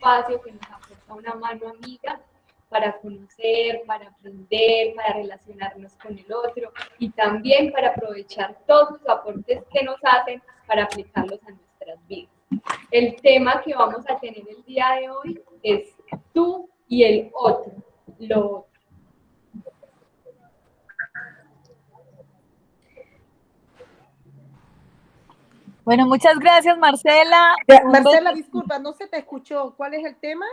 espacio que nos aporta una mano amiga para conocer, para aprender, para relacionarnos con el otro y también para aprovechar todos los aportes que nos hacen para aplicarlos a nuestras vidas. El tema que vamos a tener el día de hoy es tú y el otro, lo otro. Bueno, muchas gracias, Marcela. Marcela, disculpa, no se te escuchó. ¿Cuál es el tema?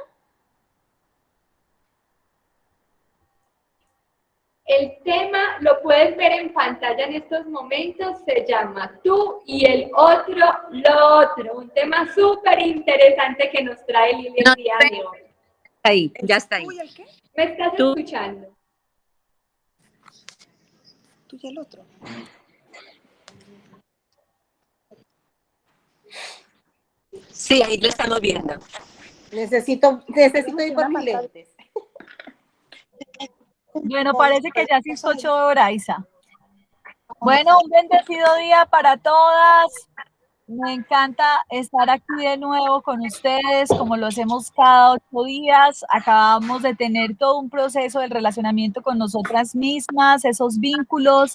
El tema lo puedes ver en pantalla en estos momentos, se llama Tú y el otro, lo otro. Un tema súper interesante que nos trae Lili el día de hoy. Ahí, ya está ahí. ¿Tú y el qué? ¿Me estás escuchando? Tú y el otro. Sí, ahí lo estamos viendo. Necesito ir por mis lentes. Bueno, parece que ya se escuchó Oraisa. Bueno, un bendecido día para todas. Me encanta estar aquí de nuevo con ustedes, como lo hacemos cada 8 días. Acabamos de tener todo un proceso del relacionamiento con nosotras mismas, esos vínculos.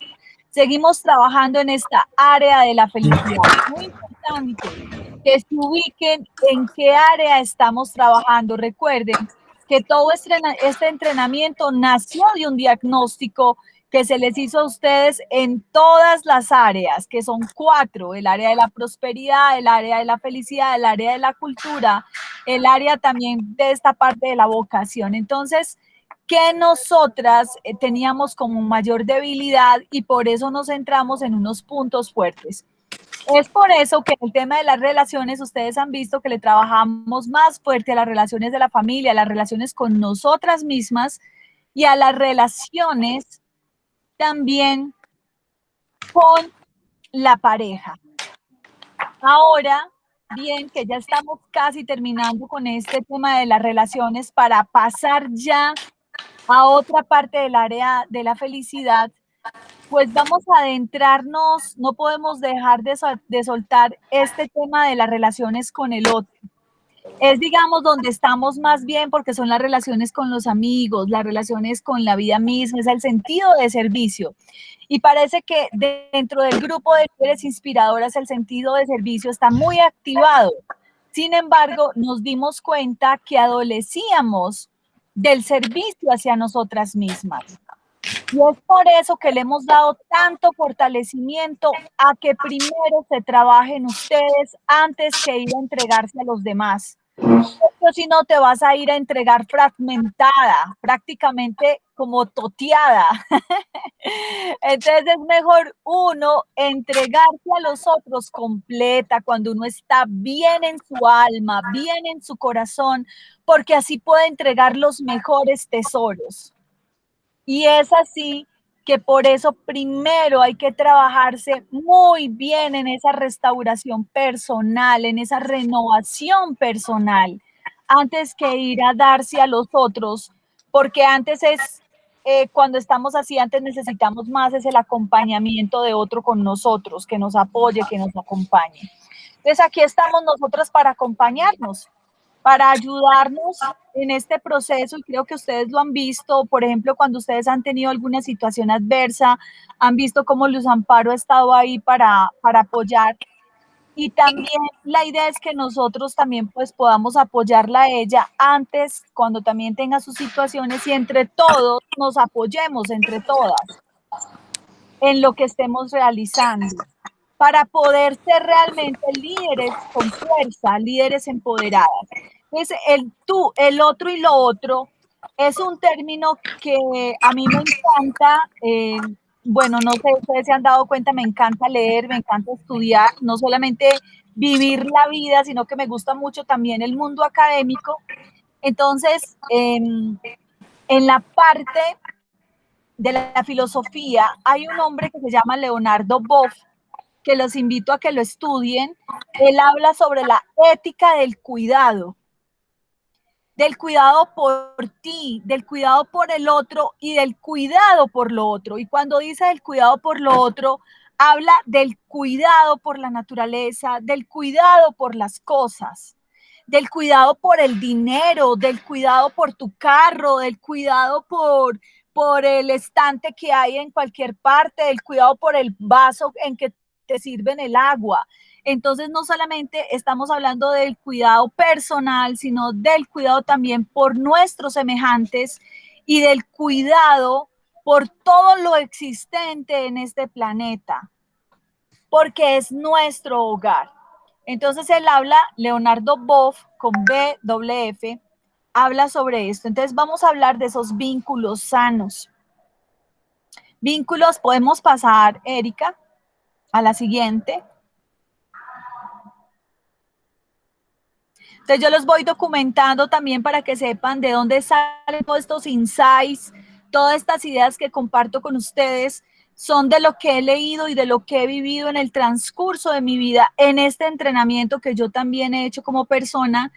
Seguimos trabajando en esta área de la felicidad. Muy importante que se ubiquen en qué área estamos trabajando. Recuerden que todo este entrenamiento nació de un diagnóstico que se les hizo a ustedes en todas las áreas, que son 4, el área de la prosperidad, el área de la felicidad, el área de la cultura, el área también de esta parte de la vocación. Entonces, que nosotras teníamos como mayor debilidad y por eso nos centramos en unos puntos fuertes. Es por eso que el tema de las relaciones, ustedes han visto que le trabajamos más fuerte a las relaciones de la familia, a las relaciones con nosotras mismas y a las relaciones también con la pareja. Ahora, bien, que ya estamos casi terminando con este tema de las relaciones para pasar ya a otra parte del área de la felicidad, pues vamos a adentrarnos, no podemos dejar de soltar este tema de las relaciones con el otro. Es, digamos, donde estamos más bien porque son las relaciones con los amigos, las relaciones con la vida misma, es el sentido de servicio. Y parece que dentro del grupo de mujeres inspiradoras el sentido de servicio está muy activado. Sin embargo, nos dimos cuenta que adolecíamos del servicio hacia nosotras mismas. Y es por eso que le hemos dado tanto fortalecimiento a que primero se trabajen ustedes antes que ir a entregarse a los demás. Porque si no te vas a ir a entregar fragmentada, prácticamente como toteada. Entonces es mejor uno entregarse a los otros completa cuando uno está bien en su alma, bien en su corazón, porque así puede entregar los mejores tesoros. Y es así que por eso primero hay que trabajarse muy bien en esa restauración personal, en esa renovación personal, antes que ir a darse a los otros, porque antes es, cuando estamos así, antes necesitamos más es el acompañamiento de otro con nosotros, que nos apoye, que nos acompañe. Entonces aquí estamos nosotros para acompañarnos, para ayudarnos en este proceso, y creo que ustedes lo han visto, por ejemplo, cuando ustedes han tenido alguna situación adversa, han visto cómo Luz Amparo ha estado ahí para apoyar, y también la idea es que nosotros también pues podamos apoyarla a ella antes, cuando también tenga sus situaciones, y entre todos nos apoyemos, entre todas, en lo que estemos realizando, para poder ser realmente líderes con fuerza, líderes empoderadas. Entonces, el tú, el otro y lo otro es un término que a mí me encanta. Bueno, no sé, ustedes se han dado cuenta, me encanta leer, me encanta estudiar, no solamente vivir la vida, sino que me gusta mucho también el mundo académico. Entonces, en la parte de la filosofía hay un hombre que se llama Leonardo Boff, que los invito a que lo estudien. Él habla sobre la ética del cuidado por ti, del cuidado por el otro y del cuidado por lo otro. Y cuando dice del cuidado por lo otro, habla del cuidado por la naturaleza, del cuidado por las cosas, del cuidado por el dinero, del cuidado por tu carro, del cuidado por el estante que hay en cualquier parte, del cuidado por el vaso en que te sirven el agua. Entonces, no solamente estamos hablando del cuidado personal, sino del cuidado también por nuestros semejantes y del cuidado por todo lo existente en este planeta, porque es nuestro hogar. Entonces él habla, Leonardo Boff, con BWF, habla sobre esto. Entonces vamos a hablar de esos vínculos sanos. Vínculos, podemos pasar, Erika, a la siguiente. Entonces yo los voy documentando también para que sepan de dónde salen todos estos insights, todas estas ideas que comparto con ustedes son de lo que he leído y de lo que he vivido en el transcurso de mi vida, en este entrenamiento que yo también he hecho como persona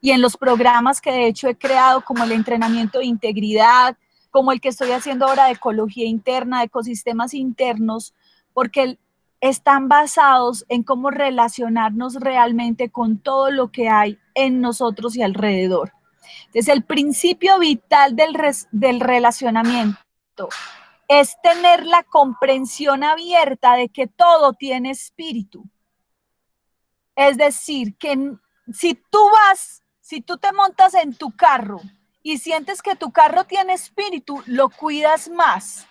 y en los programas que de hecho he creado como el entrenamiento de integridad, como el que estoy haciendo ahora de ecología interna, de ecosistemas internos, porque están basados en cómo relacionarnos realmente con todo lo que hay en nosotros y alrededor. Entonces, el principio vital del relacionamiento es tener la comprensión abierta de que todo tiene espíritu. Es decir, que si tú te montas en tu carro y sientes que tu carro tiene espíritu, lo cuidas más,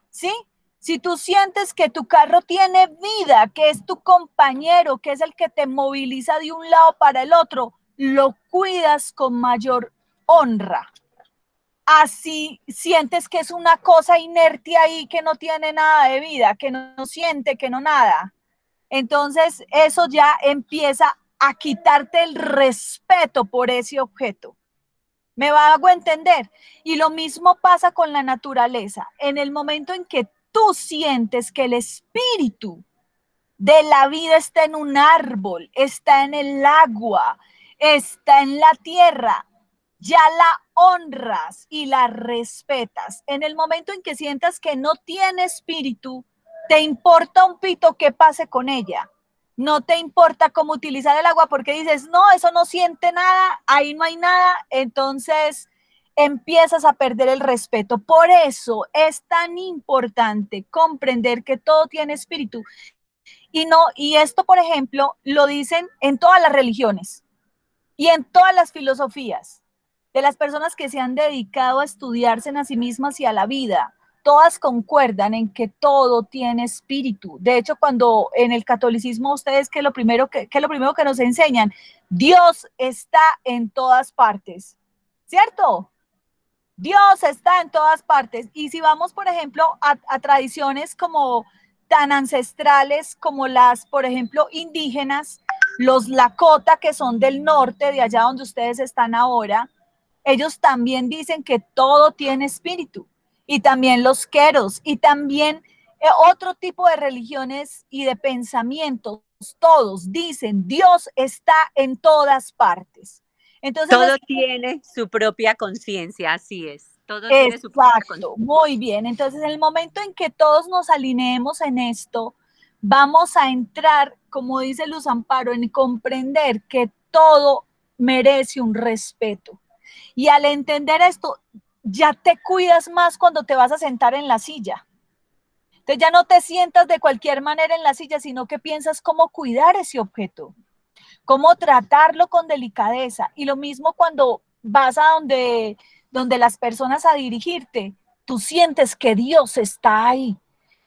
¿sí? Si tú sientes que tu carro tiene vida, que es tu compañero, que es el que te moviliza de un lado para el otro, lo cuidas con mayor honra. Así sientes que es una cosa inerte ahí, que no tiene nada de vida, que no siente, que no nada. Entonces eso ya empieza a quitarte el respeto por ese objeto. ¿Me hago entender? Y lo mismo pasa con la naturaleza. En el momento en que tú sientes que el espíritu de la vida está en un árbol, está en el agua, está en la tierra, ya la honras y la respetas. En el momento en que sientas que no tiene espíritu, te importa un pito que pase con ella. No te importa cómo utilizar el agua porque dices, no, eso no siente nada, ahí no hay nada, entonces empiezas a perder el respeto. Por eso es tan importante comprender que todo tiene espíritu. Y esto, por ejemplo, lo dicen en todas las religiones y en todas las filosofías de las personas que se han dedicado a estudiarse a sí mismas y a la vida. Todas concuerdan en que todo tiene espíritu. De hecho, cuando en el catolicismo ustedes, ¿qué es lo primero que nos enseñan? Dios está en todas partes, ¿cierto? Dios está en todas partes. Y si vamos, por ejemplo, a tradiciones como tan ancestrales como las, por ejemplo, indígenas, los Lakota, que son del norte, de allá donde ustedes están ahora, ellos también dicen que todo tiene espíritu. Y también los queros, y también otro tipo de religiones y de pensamientos, todos dicen, Dios está en todas partes. Entonces, todo tiene su propia conciencia, así es. Todo tiene su propia conciencia. Muy bien. Entonces, en el momento en que todos nos alineemos en esto, vamos a entrar, como dice Luz Amparo, en comprender que todo merece un respeto. Y al entender esto, ya te cuidas más cuando te vas a sentar en la silla. Entonces ya no te sientas de cualquier manera en la silla, sino que piensas cómo cuidar ese objeto, cómo tratarlo con delicadeza. Y lo mismo cuando vas a donde las personas a dirigirte, tú sientes que Dios está ahí.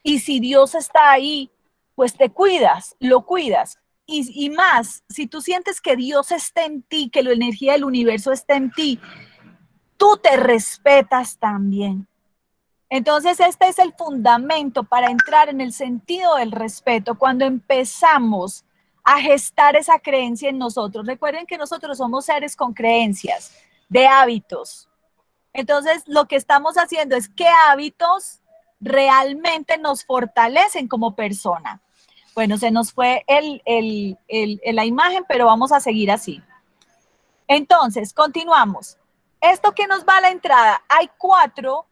Y si Dios está ahí, pues te cuidas, lo cuidas. Y más, si tú sientes que Dios está en ti, que la energía del universo está en ti, tú te respetas también. Entonces, este es el fundamento para entrar en el sentido del respeto. Cuando empezamos a gestar esa creencia en nosotros, recuerden que nosotros somos seres con creencias, de hábitos. Entonces, lo que estamos haciendo es qué hábitos realmente nos fortalecen como persona. Bueno, se nos fue la imagen, pero vamos a seguir así. Entonces, continuamos. Esto que nos va a la entrada, hay cuatro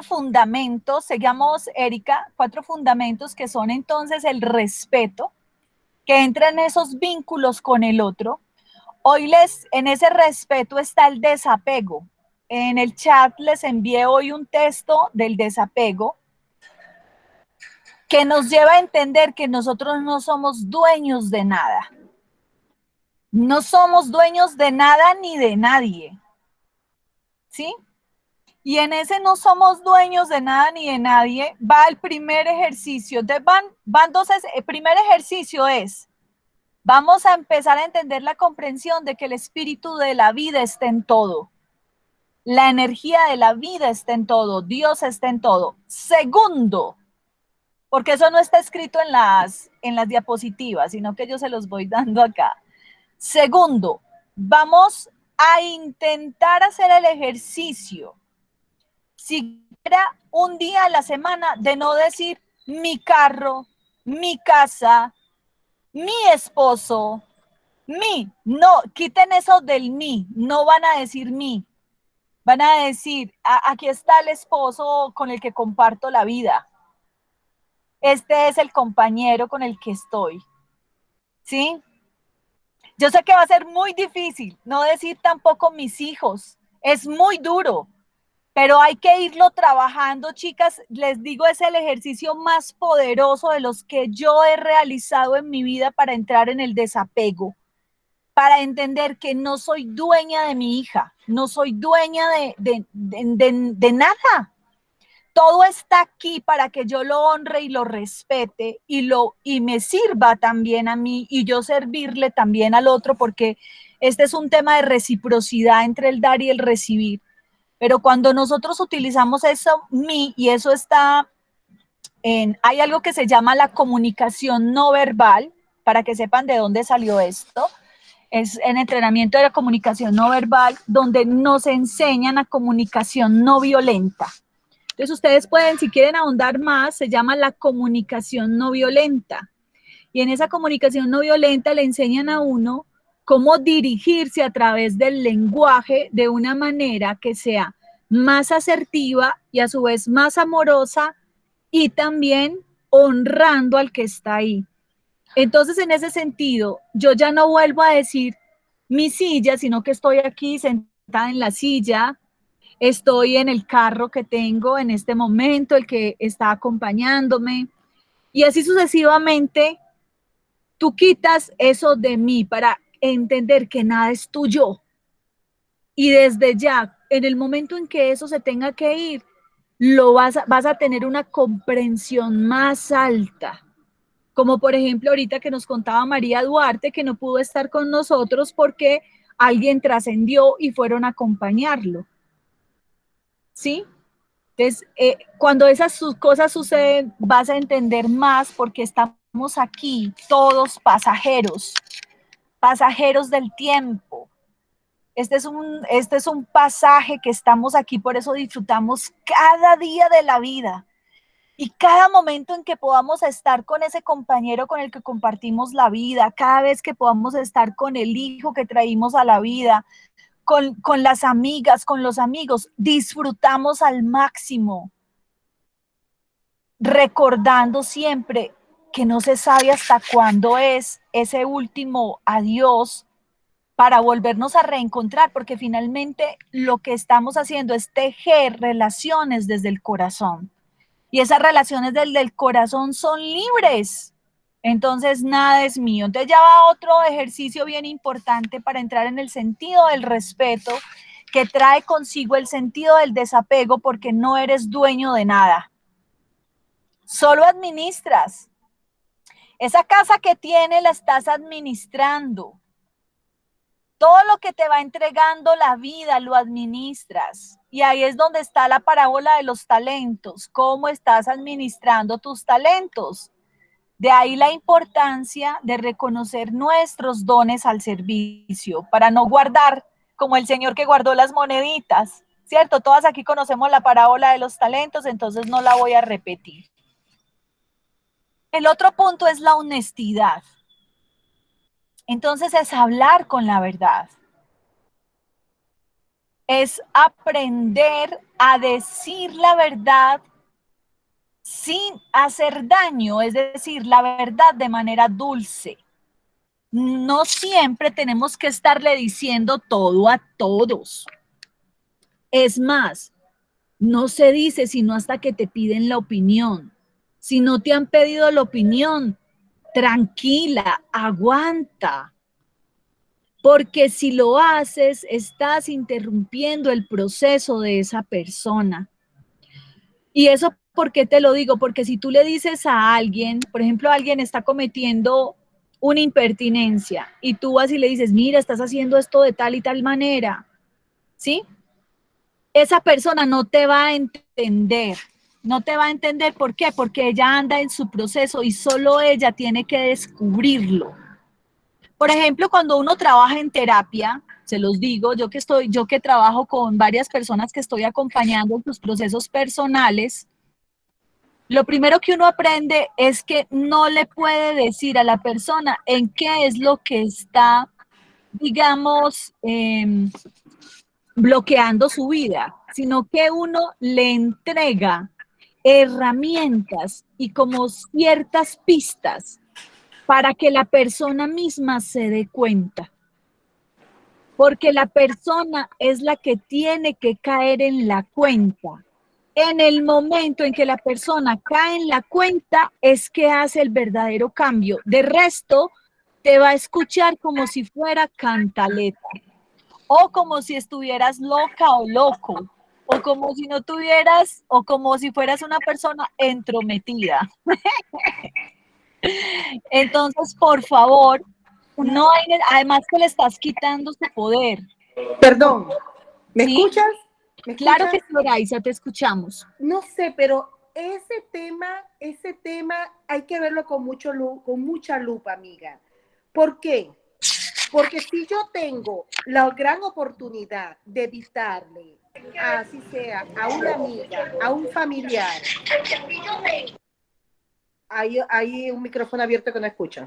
fundamentos, seguimos, Erika, 4 fundamentos que son entonces el respeto, que entre en esos vínculos con el otro. Hoy en ese respeto está el desapego. En el chat les envié hoy un texto del desapego que nos lleva a entender que nosotros no somos dueños de nada. No somos dueños de nada ni de nadie. ¿Sí? Y en ese no somos dueños de nada ni de nadie, va el primer ejercicio. Entonces van dos, el primer ejercicio es, vamos a empezar a entender la comprensión de que el espíritu de la vida está en todo. La energía de la vida está en todo, Dios está en todo. Segundo, porque eso no está escrito en las diapositivas, sino que yo se los voy dando acá. Segundo, vamos a intentar hacer el ejercicio, siquiera un día a la semana, de no decir mi carro, mi casa, mi esposo, no, quiten eso del mí, no van a decir mí, van a decir, aquí está el esposo con el que comparto la vida, este es el compañero con el que estoy, ¿sí? Yo sé que va a ser muy difícil no decir tampoco mis hijos, es muy duro, pero hay que irlo trabajando, chicas. Les digo, es el ejercicio más poderoso de los que yo he realizado en mi vida para entrar en el desapego, para entender que no soy dueña de mi hija, no soy dueña de nada. Todo está aquí para que yo lo honre y lo respete y me sirva también a mí y yo servirle también al otro, porque este es un tema de reciprocidad entre el dar y el recibir. Pero cuando nosotros utilizamos eso, y eso está hay algo que se llama la comunicación no verbal, para que sepan de dónde salió esto, es en entrenamiento de la comunicación no verbal, donde nos enseñan a comunicación no violenta. Entonces ustedes pueden, si quieren ahondar más, se llama la comunicación no violenta. Y en esa comunicación no violenta le enseñan a uno cómo dirigirse a través del lenguaje de una manera que sea más asertiva y a su vez más amorosa y también honrando al que está ahí. Entonces, en ese sentido, yo ya no vuelvo a decir mi silla, sino que estoy aquí sentada en la silla, estoy en el carro que tengo en este momento, el que está acompañándome, y así sucesivamente. Tú quitas eso de mí para entender que nada es tuyo. Y desde ya, en el momento en que eso se tenga que ir, vas a tener una comprensión más alta. Como por ejemplo ahorita que nos contaba María Duarte, que no pudo estar con nosotros porque alguien trascendió y fueron a acompañarlo. ¿Sí? Entonces, cuando esas cosas suceden, vas a entender más porque estamos aquí todos pasajeros del tiempo. Este es un pasaje que estamos aquí, por eso disfrutamos cada día de la vida y cada momento en que podamos estar con ese compañero con el que compartimos la vida, cada vez que podamos estar con el hijo que traímos a la vida, con las amigas, con los amigos, disfrutamos al máximo, recordando siempre que no se sabe hasta cuándo es ese último adiós para volvernos a reencontrar, porque finalmente lo que estamos haciendo es tejer relaciones desde el corazón. Y esas relaciones desde el corazón son libres. Entonces, nada es mío. Entonces, ya va otro ejercicio bien importante para entrar en el sentido del respeto, que trae consigo el sentido del desapego, porque no eres dueño de nada. Solo administras. Esa casa que tienes la estás administrando. Todo lo que te va entregando la vida lo administras. Y ahí es donde está la parábola de los talentos. ¿Cómo estás administrando tus talentos? De ahí la importancia de reconocer nuestros dones al servicio, para no guardar como el Señor que guardó las moneditas, ¿cierto? Todas aquí conocemos la parábola de los talentos, entonces no la voy a repetir. El otro punto es la honestidad. Entonces es hablar con la verdad. Es aprender a decir la verdad sin hacer daño, es decir, la verdad de manera dulce. no siempre tenemos que estarle diciendo todo a todos. Es más, no se dice sino hasta que te piden la opinión. Si no te han pedido la opinión, tranquila, aguanta. Porque si lo haces, estás interrumpiendo el proceso de esa persona. Y eso, ¿por qué te lo digo? Porque si tú le dices a alguien, por ejemplo, alguien está cometiendo una impertinencia y tú vas y le dices, mira, estás haciendo esto de tal y tal manera, ¿sí? Esa persona no te va a entender. No te va a entender, ¿por qué? Porque ella anda en su proceso y solo ella tiene que descubrirlo. Por ejemplo, cuando uno trabaja en terapia, se los digo, yo que trabajo con varias personas que estoy acompañando en sus procesos personales, lo primero que uno aprende es que no le puede decir a la persona en qué es lo que está, digamos, bloqueando su vida, sino que uno le entrega herramientas y como ciertas pistas para que la persona misma se dé cuenta. Porque la persona es la que tiene que caer en la cuenta. En el momento en que la persona cae en la cuenta es que hace el verdadero cambio. De resto, te va a escuchar como si fuera cantaleta, o como si estuvieras loca o loco, o como si no tuvieras, o como si fueras una persona entrometida. Entonces, por favor, no hay, además que le estás quitando su poder. Perdón, ¿me ¿Sí? escuchas? ¿Me Claro escuchas? que sí, Oraisa, te escuchamos. No sé, pero ese tema hay que verlo con mucha lupa, amiga. ¿Por qué? Porque si yo tengo la gran oportunidad de evitarle, así sea, a una amiga, a un familiar, hay un micrófono abierto que no escucha.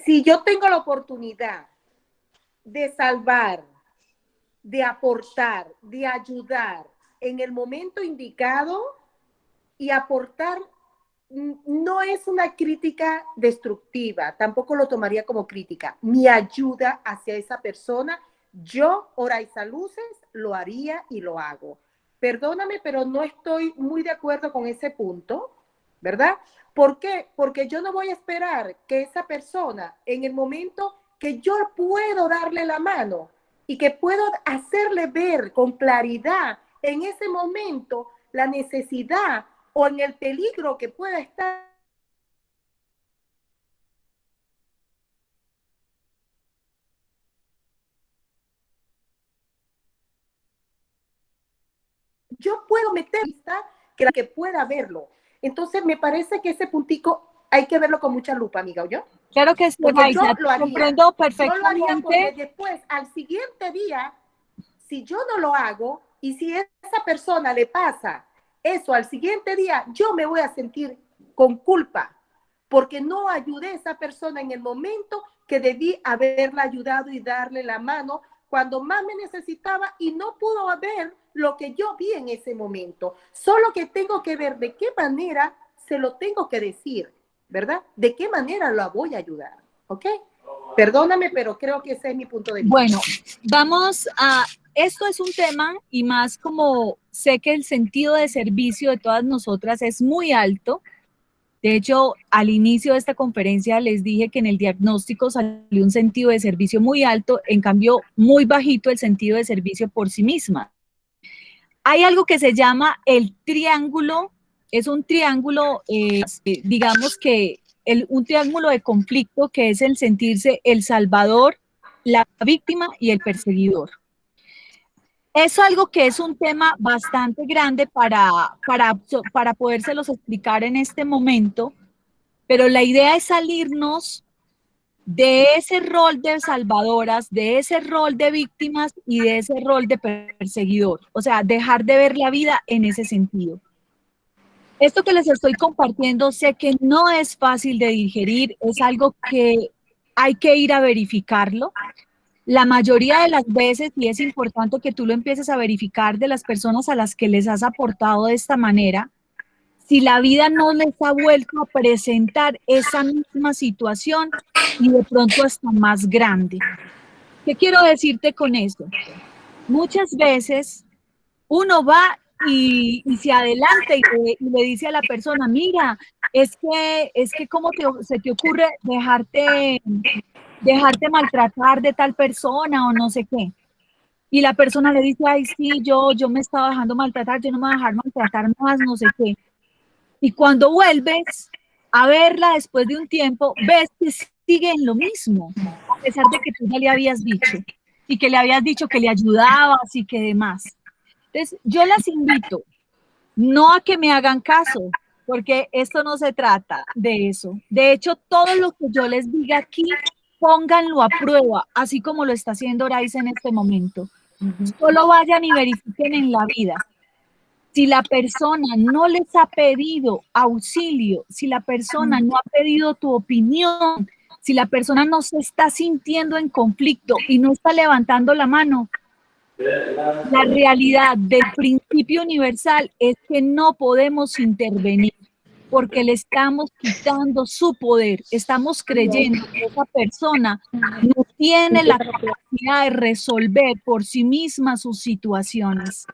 Si yo tengo la oportunidad de salvar, de aportar, de ayudar en el momento indicado y aportar, no es una crítica destructiva, tampoco lo tomaría como crítica. Mi ayuda hacia esa persona, yo, Oraisa Luces, lo haría y lo hago. Perdóname, pero no estoy muy de acuerdo con ese punto, ¿verdad? ¿Por qué? Porque yo no voy a esperar que esa persona, en el momento que yo puedo darle la mano y que puedo hacerle ver con claridad en ese momento la necesidad o en el peligro que pueda estar. Yo puedo meter que la que pueda verlo. Entonces me parece que ese puntico hay que verlo con mucha lupa, amiga, ¿oyó? Claro que sí, Porque yo Oraisa, lo haría. comprendo Yo lo haría porque perfectamente. después, al siguiente día, si yo no lo hago y si a esa persona le pasa eso al siguiente día, yo me voy a sentir con culpa porque no ayudé a esa persona en el momento que debí haberla ayudado y darle la mano cuando más me necesitaba y no pudo ver lo que yo vi en ese momento. Solo que tengo que ver de qué manera se lo tengo que decir, ¿verdad? De qué manera la voy a ayudar, ¿ok? Perdóname, pero creo que ese es mi punto de vista. Bueno, vamos a, esto es un tema y más como sé que el sentido de servicio de todas nosotras es muy alto. De hecho, al inicio de esta conferencia les dije que en el diagnóstico salió un sentido de servicio muy alto, en cambio muy bajito el sentido de servicio por sí misma. Hay algo que se llama el triángulo, es un triángulo, digamos que un triángulo de conflicto que es el sentirse el salvador, la víctima y el perseguidor. Es algo que es un tema bastante grande para podérselos explicar en este momento, pero la idea es salirnos de ese rol de salvadoras, de ese rol de víctimas y de ese rol de perseguidor. O sea, dejar de ver la vida en ese sentido. Esto que les estoy compartiendo sé que no es fácil de digerir, es algo que hay que ir a verificarlo. La mayoría de las veces, y es importante que tú lo empieces a verificar de las personas a las que les has aportado de esta manera, si la vida no les ha vuelto a presentar esa misma situación y de pronto hasta más grande. ¿Qué quiero decirte con eso? Muchas veces uno va y se adelanta y le dice a la persona, mira, es que ¿cómo se te ocurre dejarte maltratar de tal persona o no sé qué? Y la persona le dice, ay, sí, yo me estaba dejando maltratar, yo no me voy a dejar maltratar más, no sé qué. Y cuando vuelves a verla después de un tiempo, ves que sigue en lo mismo, a pesar de que tú ya le habías dicho, y que le habías dicho que le ayudabas y que demás. Entonces, yo las invito, no a que me hagan caso, porque esto no se trata de eso. De hecho, todo lo que yo les diga aquí, pónganlo a prueba, así como lo está haciendo Oraisa en este momento. Solo vayan y verifiquen en la vida. Si la persona no les ha pedido auxilio, si la persona no ha pedido tu opinión, si la persona no se está sintiendo en conflicto y no está levantando la mano, la realidad del principio universal es que no podemos intervenir porque le estamos quitando su poder. Estamos creyendo que esa persona no tiene la capacidad de resolver por sí misma sus situaciones.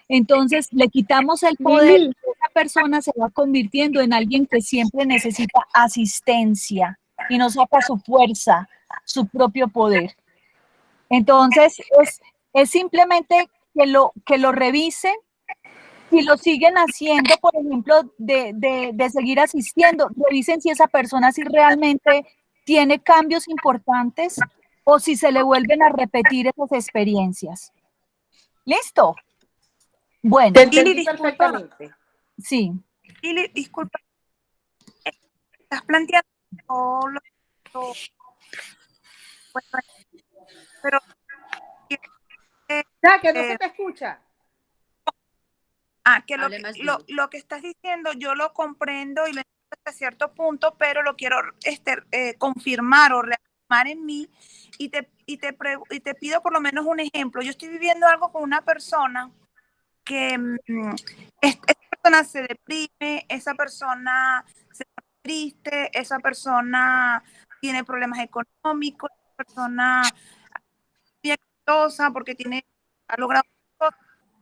Entonces le quitamos el poder y esa persona se va convirtiendo en alguien que siempre necesita asistencia y no saca su fuerza, su propio poder. Entonces es simplemente que lo revisen. Si lo siguen haciendo, por ejemplo, de seguir asistiendo, revisen si esa persona si realmente tiene cambios importantes o si se le vuelven a repetir esas experiencias. ¿Listo? Bueno. Te entendí perfectamente. Sí. Lili, disculpa, estás planteando pero Ya, que no se te escucha. que lo que estás diciendo yo lo comprendo y lo entiendo hasta cierto punto, pero lo quiero confirmar o reafirmar en mí y te pido por lo menos un ejemplo. Yo estoy viviendo algo con una persona que esa persona se deprime, esa persona se pone triste, esa persona tiene problemas económicos, esa persona es muy exitosa porque ha logrado cosas,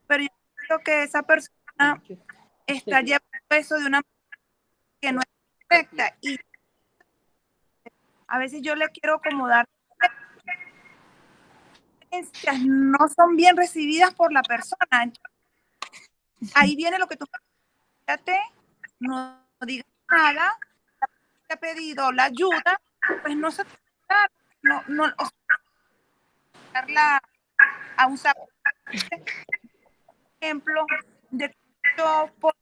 pero yo creo que esa persona está llevando eso de una manera que no es correcta y a veces yo le quiero acomodar, no son bien recibidas por la persona. Entonces, ahí viene lo que tú no digas nada, te ha pedido la ayuda, pues no se no darla a un ejemplo de que yo puedo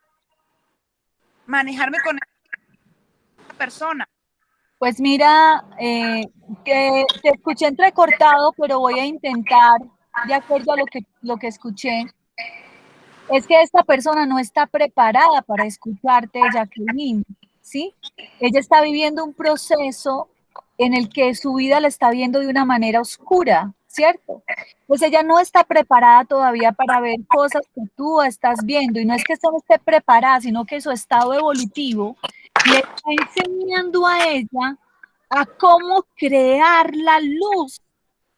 manejarme con esa persona. Pues mira, que te escuché entrecortado, pero voy a intentar, de acuerdo a lo que escuché, es que esta persona no está preparada para escucharte, Jacqueline, ¿sí? Ella está viviendo un proceso en el que su vida la está viendo de una manera oscura, ¿cierto? Pues ella no está preparada todavía para ver cosas que tú estás viendo, y no es que no esté preparada, sino que su estado evolutivo le está enseñando a ella a cómo crear la luz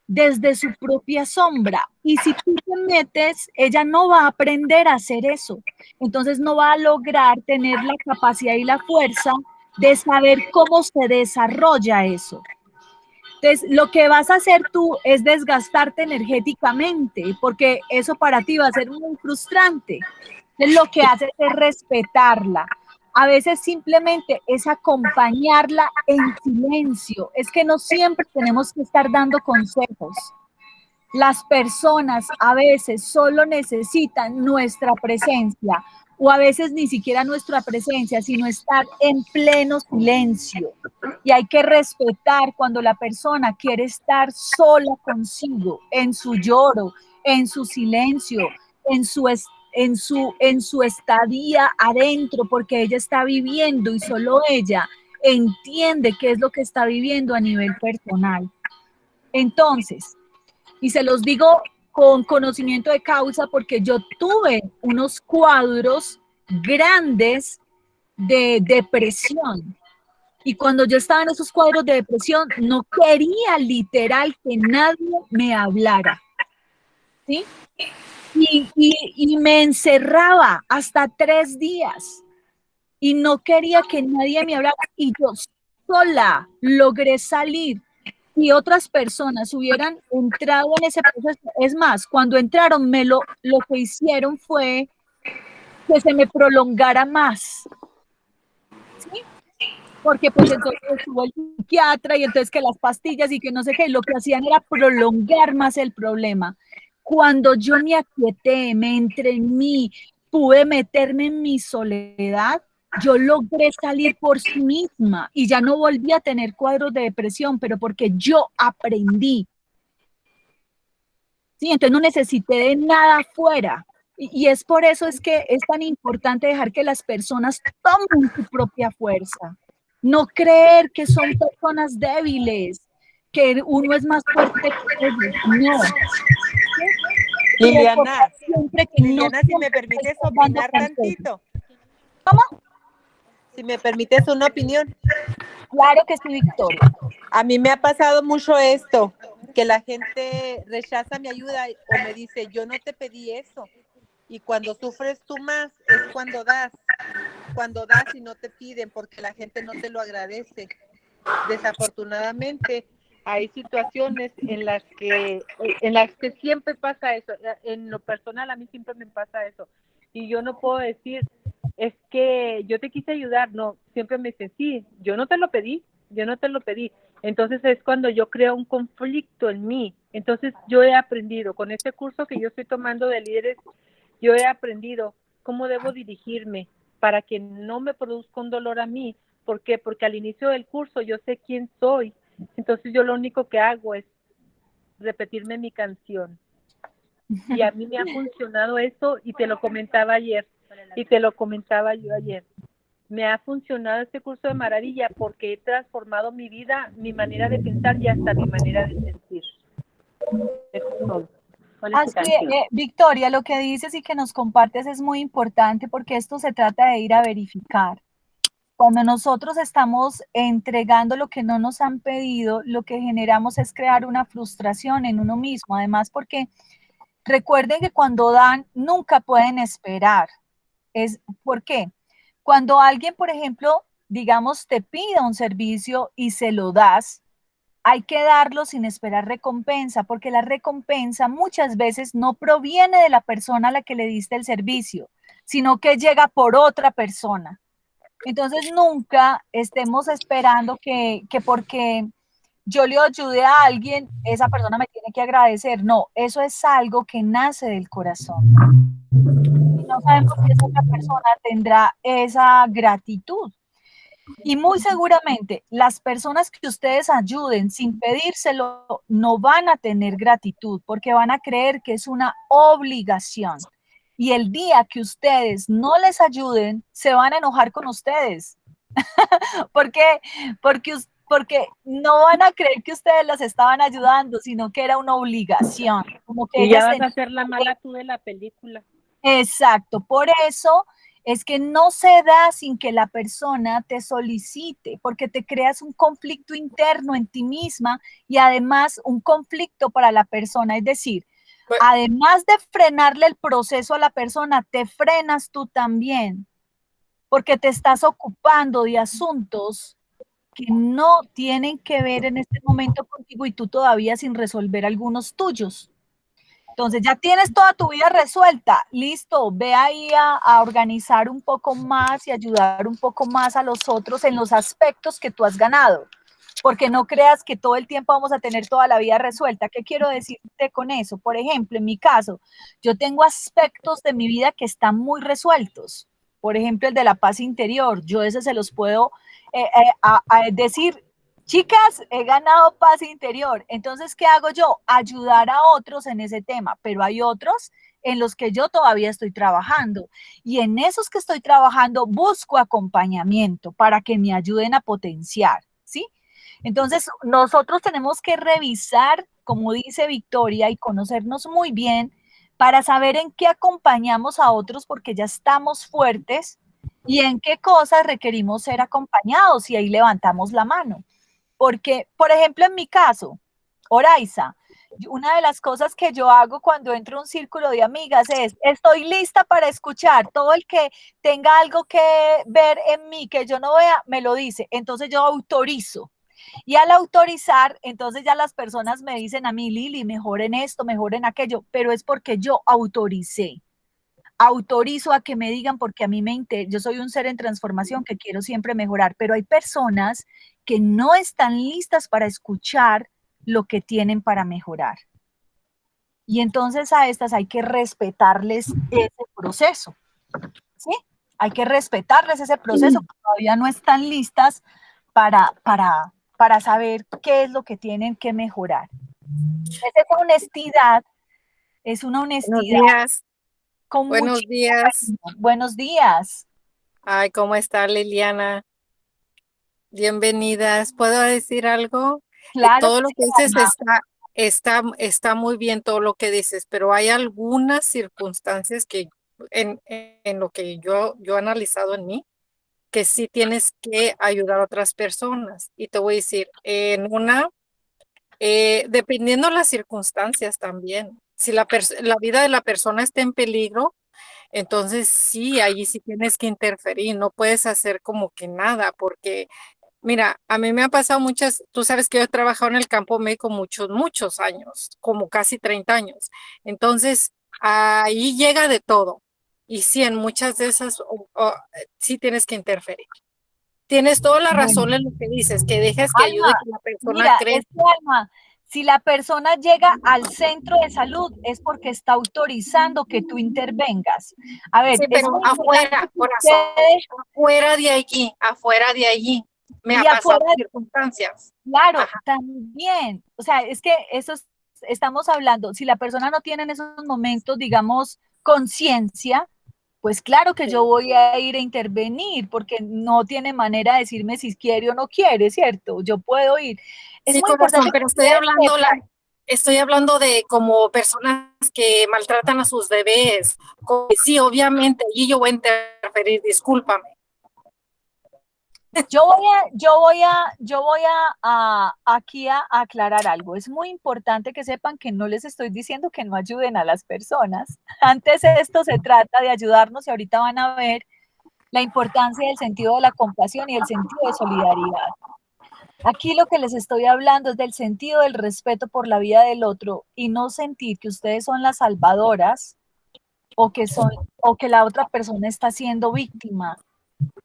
desde su propia sombra. Y si tú te metes, ella no va a aprender a hacer eso. Entonces no va a lograr tener la capacidad y la fuerza de saber cómo se desarrolla eso. Entonces, lo que vas a hacer tú es desgastarte energéticamente, porque eso para ti va a ser muy frustrante. Entonces, lo que haces es respetarla. A veces simplemente es acompañarla en silencio. Es que no siempre tenemos que estar dando consejos. Las personas a veces solo necesitan nuestra presencia, o a veces ni siquiera nuestra presencia, sino estar en pleno silencio. Y hay que respetar cuando la persona quiere estar sola consigo, en su lloro, en su silencio, en su estadía adentro, porque ella está viviendo y solo ella entiende qué es lo que está viviendo a nivel personal. Entonces, y se los digo con conocimiento de causa porque yo tuve unos cuadros grandes de depresión. Y cuando yo estaba en esos cuadros de depresión, no quería literal que nadie me hablara, ¿sí? Y me encerraba hasta 3 días y no quería que nadie me hablara y yo sola logré salir. Y otras personas hubieran entrado en ese proceso, es más, cuando entraron, lo que hicieron fue que se me prolongara más, ¿sí? Porque pues entonces estuvo el psiquiatra y entonces que las pastillas y que no sé qué, lo que hacían era prolongar más el problema. Cuando yo me aquieté, me entré en mí, pude meterme en mi soledad, yo logré salir por sí misma y ya no volví a tener cuadros de depresión, pero porque yo aprendí. Sí, entonces no necesité de nada afuera. Y es por eso es que es tan importante dejar que las personas tomen su propia fuerza. No creer que son personas débiles, que uno es más fuerte que ellos. No. Liliana, Siempre que Liliana, no si me permites opinar tantito. ¿Cómo? Si me permites una opinión. Claro que sí, Victoria. A mí me ha pasado mucho esto, que la gente rechaza mi ayuda o me dice, yo no te pedí eso. Y cuando sufres tú más es cuando das y no te piden porque la gente no te lo agradece. Desafortunadamente hay situaciones en las que siempre pasa eso. En lo personal a mí siempre me pasa eso y yo no puedo decir es que yo te quise ayudar, no, siempre me dicen sí, yo no te lo pedí. Entonces es cuando yo creo un conflicto en mí. Entonces yo he aprendido con este curso que yo estoy tomando de líderes, yo he aprendido cómo debo dirigirme para que no me produzca un dolor a mí. ¿Por qué? Porque al inicio del curso yo sé quién soy. Entonces yo lo único que hago es repetirme mi canción. Y a mí me ha funcionado eso y te lo comentaba ayer. Me ha funcionado este curso de maravilla porque he transformado mi vida, mi manera de pensar y hasta mi manera de sentir. Eso es todo. Así Victoria, lo que dices y que nos compartes es muy importante porque esto se trata de ir a verificar. Cuando nosotros estamos entregando lo que no nos han pedido, lo que generamos es crear una frustración en uno mismo. Además, porque recuerden que cuando dan, nunca pueden esperar. ¿Por qué? Cuando alguien, por ejemplo, digamos, te pida un servicio y se lo das, hay que darlo sin esperar recompensa, porque la recompensa muchas veces no proviene de la persona a la que le diste el servicio, sino que llega por otra persona. Entonces nunca estemos esperando que porque yo le ayude a alguien, esa persona me tiene que agradecer. No, eso es algo que nace del corazón. Y no sabemos si esa otra persona tendrá esa gratitud. Y muy seguramente las personas que ustedes ayuden sin pedírselo no van a tener gratitud porque van a creer que es una obligación. Y el día que ustedes no les ayuden, se van a enojar con ustedes. ¿Por qué? Porque no van a creer que ustedes las estaban ayudando, sino que era una obligación. Como que y ya vas a ser la mala tú de la película. Exacto, por eso es que no se da sin que la persona te solicite, porque te creas un conflicto interno en ti misma y además un conflicto para la persona. Es decir, además de frenarle el proceso a la persona, te frenas tú también, porque te estás ocupando de asuntos que no tienen que ver en este momento contigo y tú todavía sin resolver algunos tuyos. Entonces ya tienes toda tu vida resuelta, listo, ve ahí a organizar un poco más y ayudar un poco más a los otros en los aspectos que tú has ganado, porque no creas que todo el tiempo vamos a tener toda la vida resuelta. ¿Qué quiero decirte con eso? Por ejemplo, en mi caso, yo tengo aspectos de mi vida que están muy resueltos, por ejemplo, el de la paz interior, yo ese se los puedo decir. Chicas, he ganado paz interior. Entonces, ¿qué hago yo? Ayudar a otros en ese tema, pero hay otros en los que yo todavía estoy trabajando. Y en esos que estoy trabajando, busco acompañamiento para que me ayuden a potenciar, ¿sí? Entonces, nosotros tenemos que revisar, como dice Victoria, y conocernos muy bien para saber en qué acompañamos a otros porque ya estamos fuertes y en qué cosas requerimos ser acompañados y ahí levantamos la mano. Porque, por ejemplo, en mi caso, Oraiza, una de las cosas que yo hago cuando entro a un círculo de amigas es, estoy lista para escuchar, todo el que tenga algo que ver en mí que yo no vea, me lo dice, entonces yo autorizo. Y al autorizar, entonces ya las personas me dicen a mí, Lili, mejor en esto, mejor en aquello, pero es porque yo autoricé. Autorizo a que me digan porque a mí yo soy un ser en transformación que quiero siempre mejorar, pero hay personas que no están listas para escuchar lo que tienen para mejorar. Y entonces a estas hay que respetarles ese proceso, ¿sí? Hay que respetarles ese proceso, porque todavía no están listas para saber qué es lo que tienen que mejorar. Esa honestidad es una Buenos honestidad días, con buenos muchísimo días. cariño. Buenos días. Ay, ¿cómo está Liliana? Bienvenidas. ¿Puedo decir algo? Claro Todo que lo sí, que dices Alma. está muy bien todo lo que dices, pero hay algunas circunstancias que en lo que yo he analizado en mí, que sí tienes que ayudar a otras personas. Y te voy a decir, dependiendo las circunstancias también, si la vida de la persona está en peligro, entonces sí, allí sí tienes que interferir, no puedes hacer como que nada, porque mira, a mí me han pasado tú sabes que yo he trabajado en el campo médico muchos años, como casi 30 años. Entonces, ahí llega de todo. Y sí, en muchas de esas, sí tienes que interferir. Tienes toda la Bueno, razón en lo que dices, que dejes que ayude, Alma, que la persona mira, crezca. Alma, si la persona llega al centro de salud es porque está autorizando que tú intervengas. A ver, Sí, es pero muy importante afuera, que corazón, ustedes, afuera de allí, me ha y pasado afuera, circunstancias. claro, Ajá. también, o sea, es que estamos hablando, si la persona no tiene en esos momentos, digamos, conciencia, pues claro que yo Sí. voy a ir a intervenir porque no tiene manera de decirme si quiere o no quiere, ¿cierto? Yo puedo ir. Es Sí, muy corazón, importante que pero ustedes sepan. estoy hablando de como personas que maltratan a sus bebés. Sí, obviamente, y yo voy a interferir, discúlpame. Aquí a aclarar algo. Es muy importante que sepan que no les estoy diciendo que no ayuden a las personas. Antes esto se trata de ayudarnos y ahorita van a ver la importancia del sentido de la compasión y el sentido de solidaridad. Aquí lo que les estoy hablando es del sentido del respeto por la vida del otro y no sentir que ustedes son las salvadoras o o que la otra persona está siendo víctima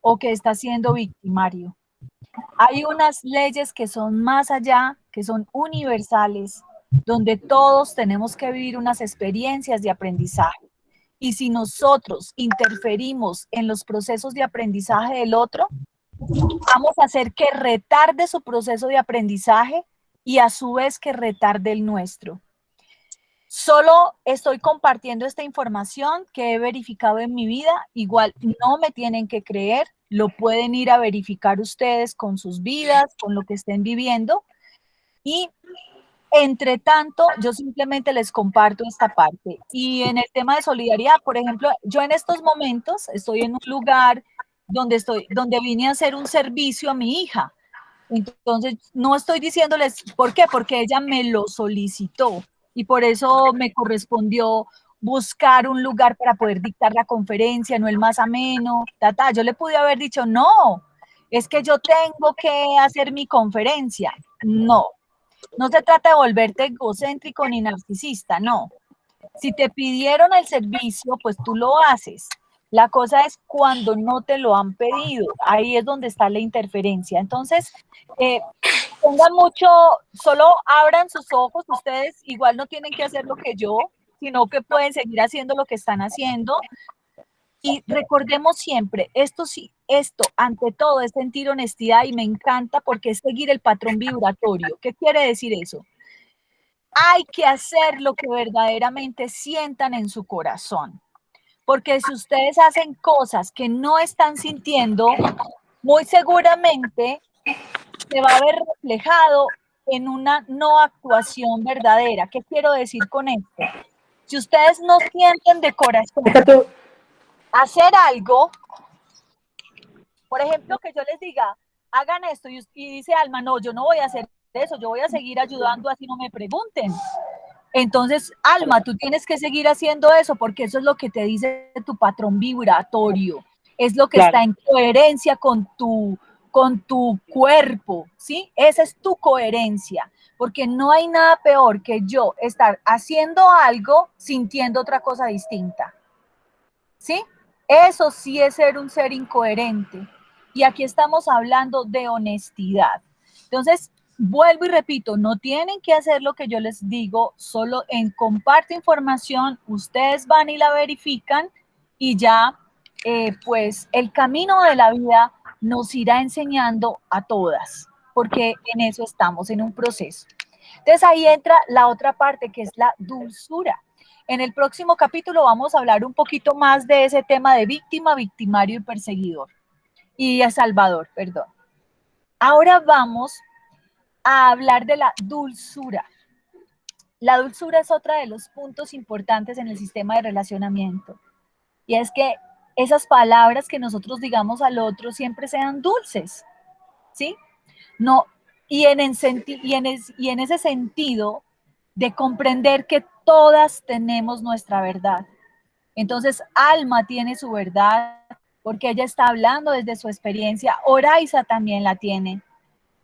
o que está siendo victimario. Hay unas leyes que son más allá, que son universales, donde todos tenemos que vivir unas experiencias de aprendizaje. Y si nosotros interferimos en los procesos de aprendizaje del otro, vamos a hacer que retarde su proceso de aprendizaje y a su vez que retarde el nuestro. Solo estoy compartiendo esta información que he verificado en mi vida. Igual no me tienen que creer, lo pueden ir a verificar ustedes con sus vidas, con lo que estén viviendo. Y entre tanto, yo simplemente les comparto esta parte. Y en el tema de solidaridad, por ejemplo, yo en estos momentos estoy en un lugar donde vine a hacer un servicio a mi hija. Entonces, no estoy diciéndoles por qué, porque ella me lo solicitó y por eso me correspondió buscar un lugar para poder dictar la conferencia, no el más ameno, Yo le pude haber dicho, no, es que yo tengo que hacer mi conferencia. No, no se trata de volverte egocéntrico ni narcisista, no. Si te pidieron el servicio, pues tú lo haces. La cosa es cuando no te lo han pedido. Ahí es donde está la interferencia. Entonces, pongan mucho, solo abran sus ojos. Ustedes igual no tienen que hacer lo que yo, sino que pueden seguir haciendo lo que están haciendo. Y recordemos siempre, esto ante todo es sentir honestidad y me encanta porque es seguir el patrón vibratorio. ¿Qué quiere decir eso? Hay que hacer lo que verdaderamente sientan en su corazón. Porque si ustedes hacen cosas que no están sintiendo, muy seguramente se va a ver reflejado en una no actuación verdadera. ¿Qué quiero decir con esto? Si ustedes no sienten de corazón hacer algo, por ejemplo, que yo les diga, hagan esto, y dice Alma, no, yo no voy a hacer eso, yo voy a seguir ayudando así no me pregunten. Entonces, Alma, tú tienes que seguir haciendo eso porque eso es lo que te dice tu patrón vibratorio, es lo que está en coherencia con tu cuerpo, ¿sí? Esa es tu coherencia, porque no hay nada peor que yo estar haciendo algo sintiendo otra cosa distinta, ¿sí? Eso sí es ser un ser incoherente. Y aquí estamos hablando de honestidad. Entonces, vuelvo y repito, no tienen que hacer lo que yo les digo, solo en comparto información, ustedes van y la verifican y ya, pues el camino de la vida nos irá enseñando a todas, porque en eso estamos, en un proceso. Entonces ahí entra la otra parte que es la dulzura. En el próximo capítulo vamos a hablar un poquito más de ese tema de víctima, victimario y perseguidor. Y salvador, perdón. Ahora vamos a hablar de la dulzura. La dulzura es otra de los puntos importantes en el sistema de relacionamiento. Y es que esas palabras que nosotros digamos al otro siempre sean dulces, ¿sí? No, y en ese sentido de comprender que todas tenemos nuestra verdad. Entonces, Alma tiene su verdad porque ella está hablando desde su experiencia. Oraiza también la tiene.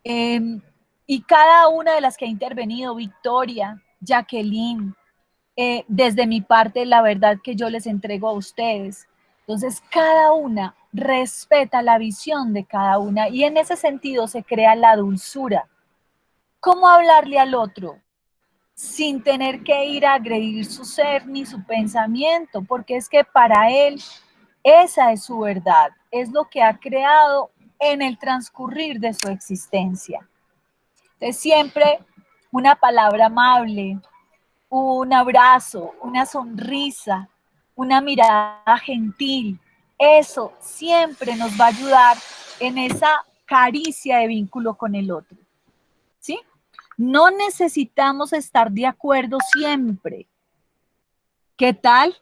Y cada una de las que ha intervenido, Victoria, Jacqueline, desde mi parte, la verdad que yo les entrego a ustedes. Entonces, cada una respeta la visión de cada una y en ese sentido se crea la dulzura. ¿Cómo hablarle al otro? Sin tener que ir a agredir su ser ni su pensamiento, porque es que para él esa es su verdad, es lo que ha creado en el transcurrir de su existencia. Entonces siempre una palabra amable, un abrazo, una sonrisa, una mirada gentil, eso siempre nos va a ayudar en esa caricia de vínculo con el otro, ¿sí? No necesitamos estar de acuerdo siempre. ¿Qué tal?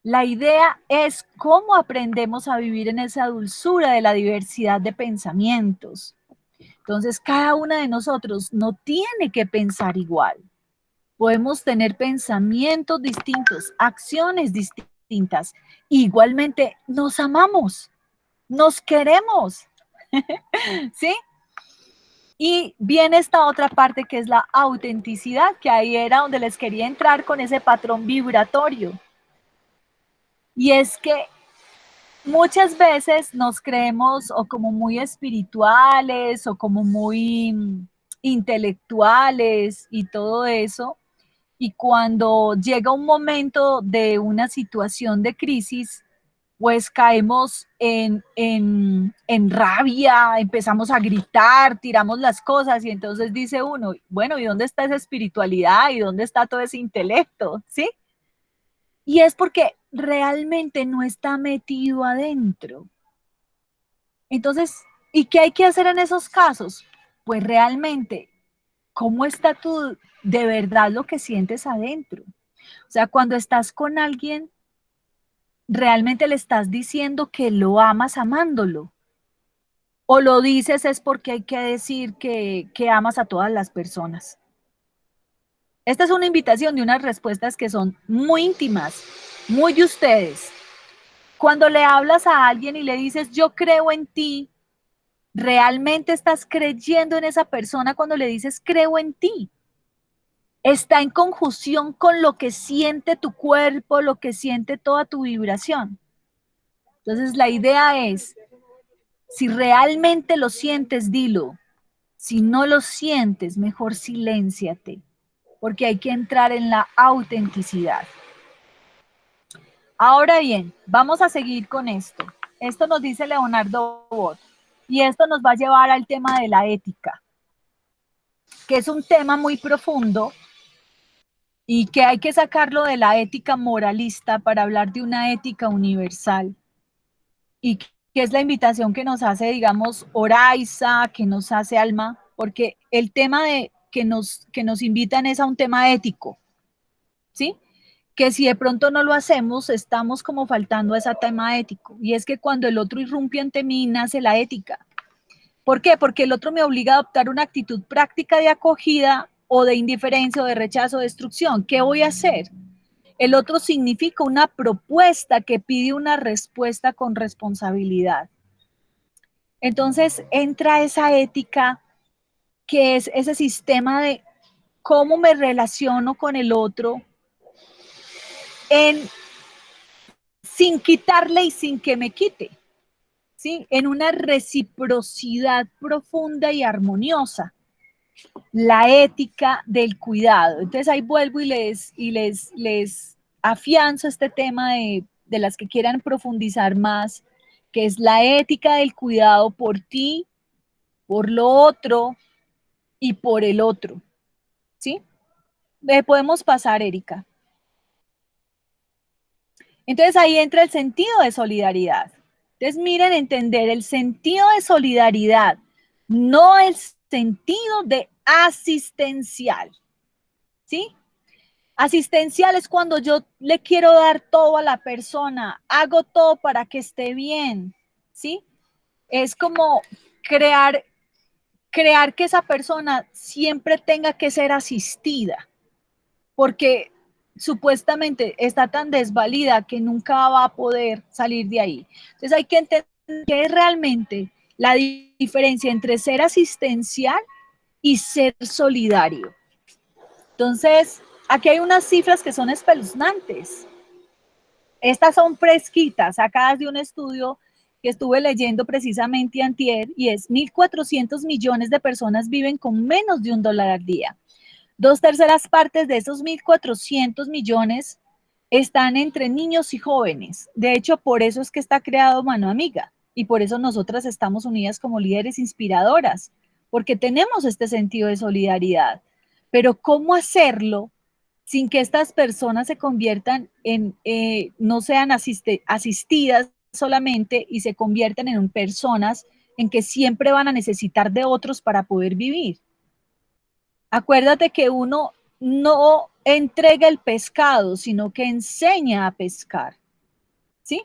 La idea es cómo aprendemos a vivir en esa dulzura de la diversidad de pensamientos. Entonces, cada una de nosotros no tiene que pensar igual. Podemos tener pensamientos distintos, acciones distintas. Igualmente, nos amamos, nos queremos. ¿Sí? Y viene esta otra parte que es la autenticidad, que ahí era donde les quería entrar con ese patrón vibratorio. Y es que muchas veces nos creemos o como muy espirituales o como muy intelectuales y todo eso. Y cuando llega un momento de una situación de crisis, pues caemos en rabia, empezamos a gritar, tiramos las cosas y entonces dice uno, bueno, ¿y dónde está esa espiritualidad? ¿Y dónde está todo ese intelecto? ¿Sí? Y es porque realmente no está metido adentro. Entonces, ¿y qué hay que hacer en esos casos? Pues realmente, ¿cómo está tú de verdad lo que sientes adentro? O sea, cuando estás con alguien, realmente le estás diciendo que lo amas amándolo. O lo dices es porque hay que decir que amas a todas las personas. Esta es una invitación de unas respuestas que son muy íntimas, muy de ustedes. Cuando le hablas a alguien y le dices, yo creo en ti, ¿realmente estás creyendo en esa persona cuando le dices, creo en ti? Está en conjunción con lo que siente tu cuerpo, lo que siente toda tu vibración. Entonces la idea es, si realmente lo sientes, dilo. Si no lo sientes, mejor silénciate, porque hay que entrar en la autenticidad. Ahora bien, vamos a seguir con esto. Esto nos dice Leonardo Bosch, y esto nos va a llevar al tema de la ética, que es un tema muy profundo y que hay que sacarlo de la ética moralista para hablar de una ética universal. Y que es la invitación que nos hace, digamos, Oraiza, que nos hace Alma, porque el tema que nos invitan es a un tema ético, ¿sí? que si de pronto no lo hacemos, estamos como faltando a ese tema ético. Y es que cuando el otro irrumpe ante mí, nace la ética. ¿Por qué? Porque el otro me obliga a adoptar una actitud práctica de acogida o de indiferencia o de rechazo o destrucción. ¿Qué voy a hacer? El otro significa una propuesta que pide una respuesta con responsabilidad. Entonces entra esa ética que es ese sistema de cómo me relaciono con el otro sin quitarle y sin que me quite, ¿sí? En una reciprocidad profunda y armoniosa. La ética del cuidado. Entonces ahí vuelvo y les afianzo este tema de las que quieran profundizar más, que es la ética del cuidado por ti, por lo otro y por el otro. ¿Sí? Podemos pasar, Erika. Entonces ahí entra el sentido de solidaridad. Entonces miren, entender el sentido de solidaridad, no el sentido de asistencial. ¿Sí? Asistencial es cuando yo le quiero dar todo a la persona, hago todo para que esté bien, ¿sí? Es como crear que esa persona siempre tenga que ser asistida, porque supuestamente está tan desvalida que nunca va a poder salir de ahí. Entonces hay que entender qué es realmente la diferencia entre ser asistencial y ser solidario. Entonces, aquí hay unas cifras que son espeluznantes. Estas son fresquitas, sacadas de un estudio que estuve leyendo precisamente antier, y es 1.400 millones de personas viven con menos de $1 al día. 2/3 partes de esos 1.400 millones están entre niños y jóvenes. De hecho, por eso es que está creado Mano Amiga, y por eso nosotras estamos unidas como líderes inspiradoras, porque tenemos este sentido de solidaridad. Pero ¿cómo hacerlo sin que estas personas se conviertan no sean asistidas solamente y se conviertan en personas en que siempre van a necesitar de otros para poder vivir? Acuérdate que uno no entrega el pescado, sino que enseña a pescar, ¿sí?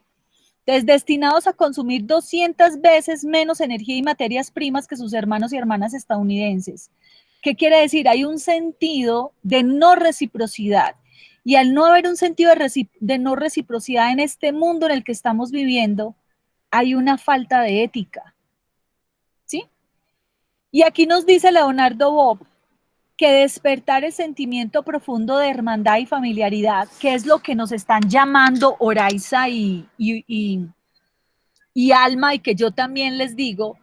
Entonces, destinados a consumir 200 veces menos energía y materias primas que sus hermanos y hermanas estadounidenses. ¿Qué quiere decir? Hay un sentido de no reciprocidad. Y al no haber un sentido de no reciprocidad en este mundo en el que estamos viviendo, hay una falta de ética. ¿Sí? Y aquí nos dice Leonardo Bob que despertar el sentimiento profundo de hermandad y familiaridad, que es lo que nos están llamando Oraiza y Alma, y que yo también les digo,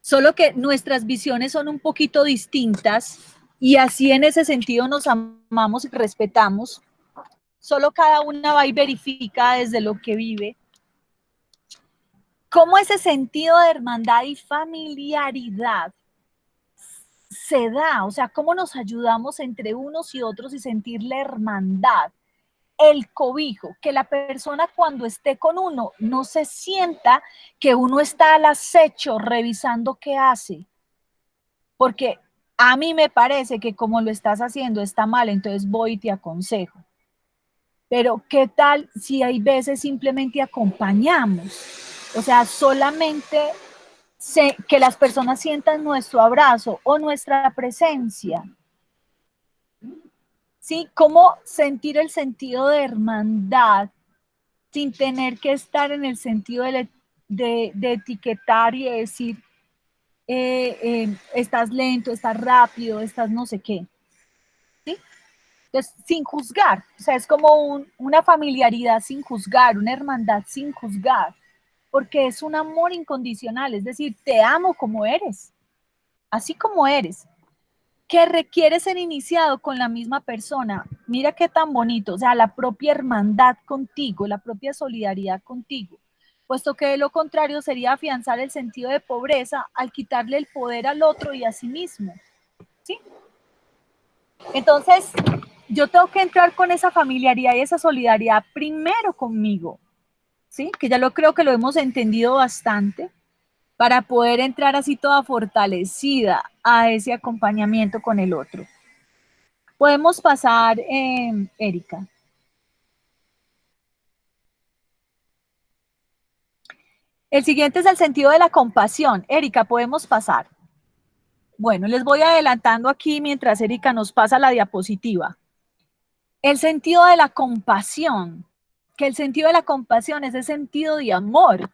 solo que nuestras visiones son un poquito distintas y así en ese sentido nos amamos y respetamos. Solo cada una va y verifica desde lo que vive. ¿Cómo ese sentido de hermandad y familiaridad se da? O sea, ¿cómo nos ayudamos entre unos y otros y sentir la hermandad? El cobijo, que la persona cuando esté con uno no se sienta que uno está al acecho revisando qué hace, porque a mí me parece que como lo estás haciendo está mal, entonces voy y te aconsejo. Pero ¿qué tal si hay veces simplemente acompañamos? O sea, solamente que las personas sientan nuestro abrazo o nuestra presencia. ¿Sí? ¿Cómo sentir el sentido de hermandad sin tener que estar en el sentido de etiquetar y de decir, estás lento, estás rápido, estás no sé qué? ¿Sí? Entonces, sin juzgar, o sea, es como una familiaridad sin juzgar, una hermandad sin juzgar, porque es un amor incondicional, es decir, te amo como eres, así como eres, que requiere ser iniciado con la misma persona. Mira qué tan bonito, o sea, la propia hermandad contigo, la propia solidaridad contigo, puesto que de lo contrario sería afianzar el sentido de pobreza al quitarle el poder al otro y a sí mismo, ¿sí? Entonces, yo tengo que entrar con esa familiaridad y esa solidaridad primero conmigo, ¿sí? Que ya creo que lo hemos entendido bastante, para poder entrar así toda fortalecida a ese acompañamiento con el otro. Podemos pasar, Erika. El siguiente es el sentido de la compasión. Erika, podemos pasar. Bueno, les voy adelantando aquí mientras Erika nos pasa la diapositiva. El sentido de la compasión, que el sentido de la compasión es el sentido de amor.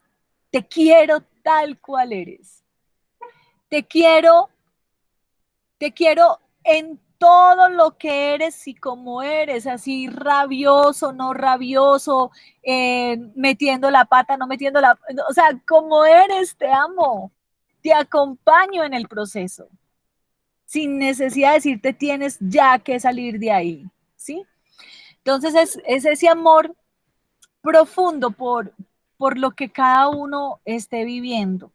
Te quiero tal cual eres. Te quiero en todo lo que eres y como eres, así rabioso, no rabioso, metiendo la pata, no metiendo la, o sea, como eres, te amo, te acompaño en el proceso, sin necesidad de decirte tienes ya que salir de ahí, ¿sí? Entonces es ese amor profundo por lo que cada uno esté viviendo.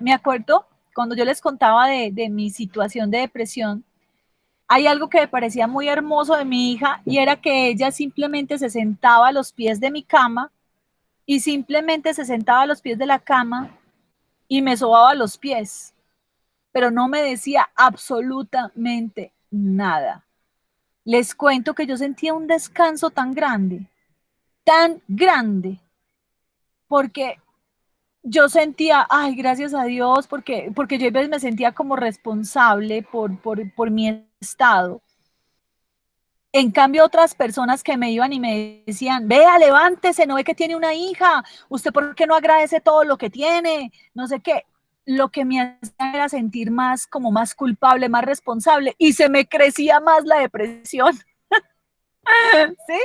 Me acuerdo cuando yo les contaba de mi situación de depresión, hay algo que me parecía muy hermoso de mi hija y era que ella simplemente se sentaba a los pies de mi cama y simplemente se sentaba a los pies de la cama y me sobaba los pies, pero no me decía absolutamente nada. Les cuento que yo sentía un descanso tan grande, porque yo sentía, ay, gracias a Dios, porque yo a veces me sentía como responsable por mi estado. En cambio, otras personas que me iban y me decían, vea, levántese, no ve que tiene una hija, usted por qué no agradece todo lo que tiene, no sé qué. Lo que me hacía era sentir más, como más culpable, más responsable, y se me crecía más la depresión. ¿Sí?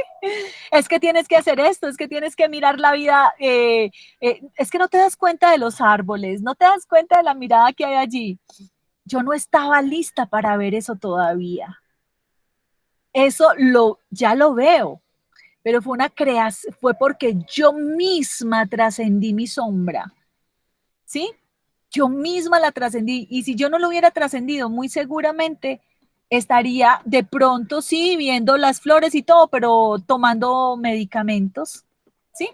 Es que tienes que hacer esto, es que tienes que mirar la vida, es que no te das cuenta de los árboles, no te das cuenta de la mirada que hay allí. Yo no estaba lista para ver eso todavía. Eso ya lo veo, pero fue una creación, fue porque yo misma trascendí mi sombra, ¿sí? Yo misma la trascendí, y si yo no lo hubiera trascendido, muy seguramente estaría de pronto, sí, viendo las flores y todo, pero tomando medicamentos, ¿sí?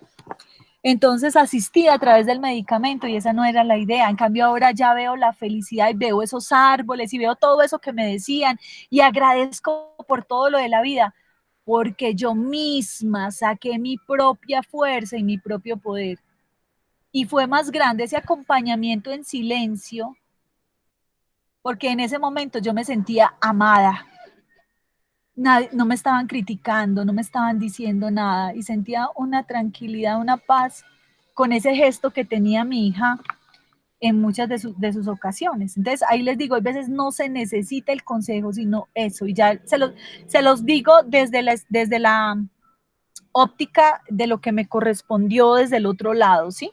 Entonces asistí a través del medicamento y esa no era la idea. En cambio ahora ya veo la felicidad y veo esos árboles y veo todo eso que me decían y agradezco por todo lo de la vida, porque yo misma saqué mi propia fuerza y mi propio poder. Y fue más grande ese acompañamiento en silencio, porque en ese momento yo me sentía amada. No me estaban criticando, no me estaban diciendo nada y sentía una tranquilidad, una paz con ese gesto que tenía mi hija en muchas de sus ocasiones. Entonces ahí les digo, a veces no se necesita el consejo, sino eso, y ya se los digo desde la óptica de lo que me correspondió desde el otro lado, ¿sí?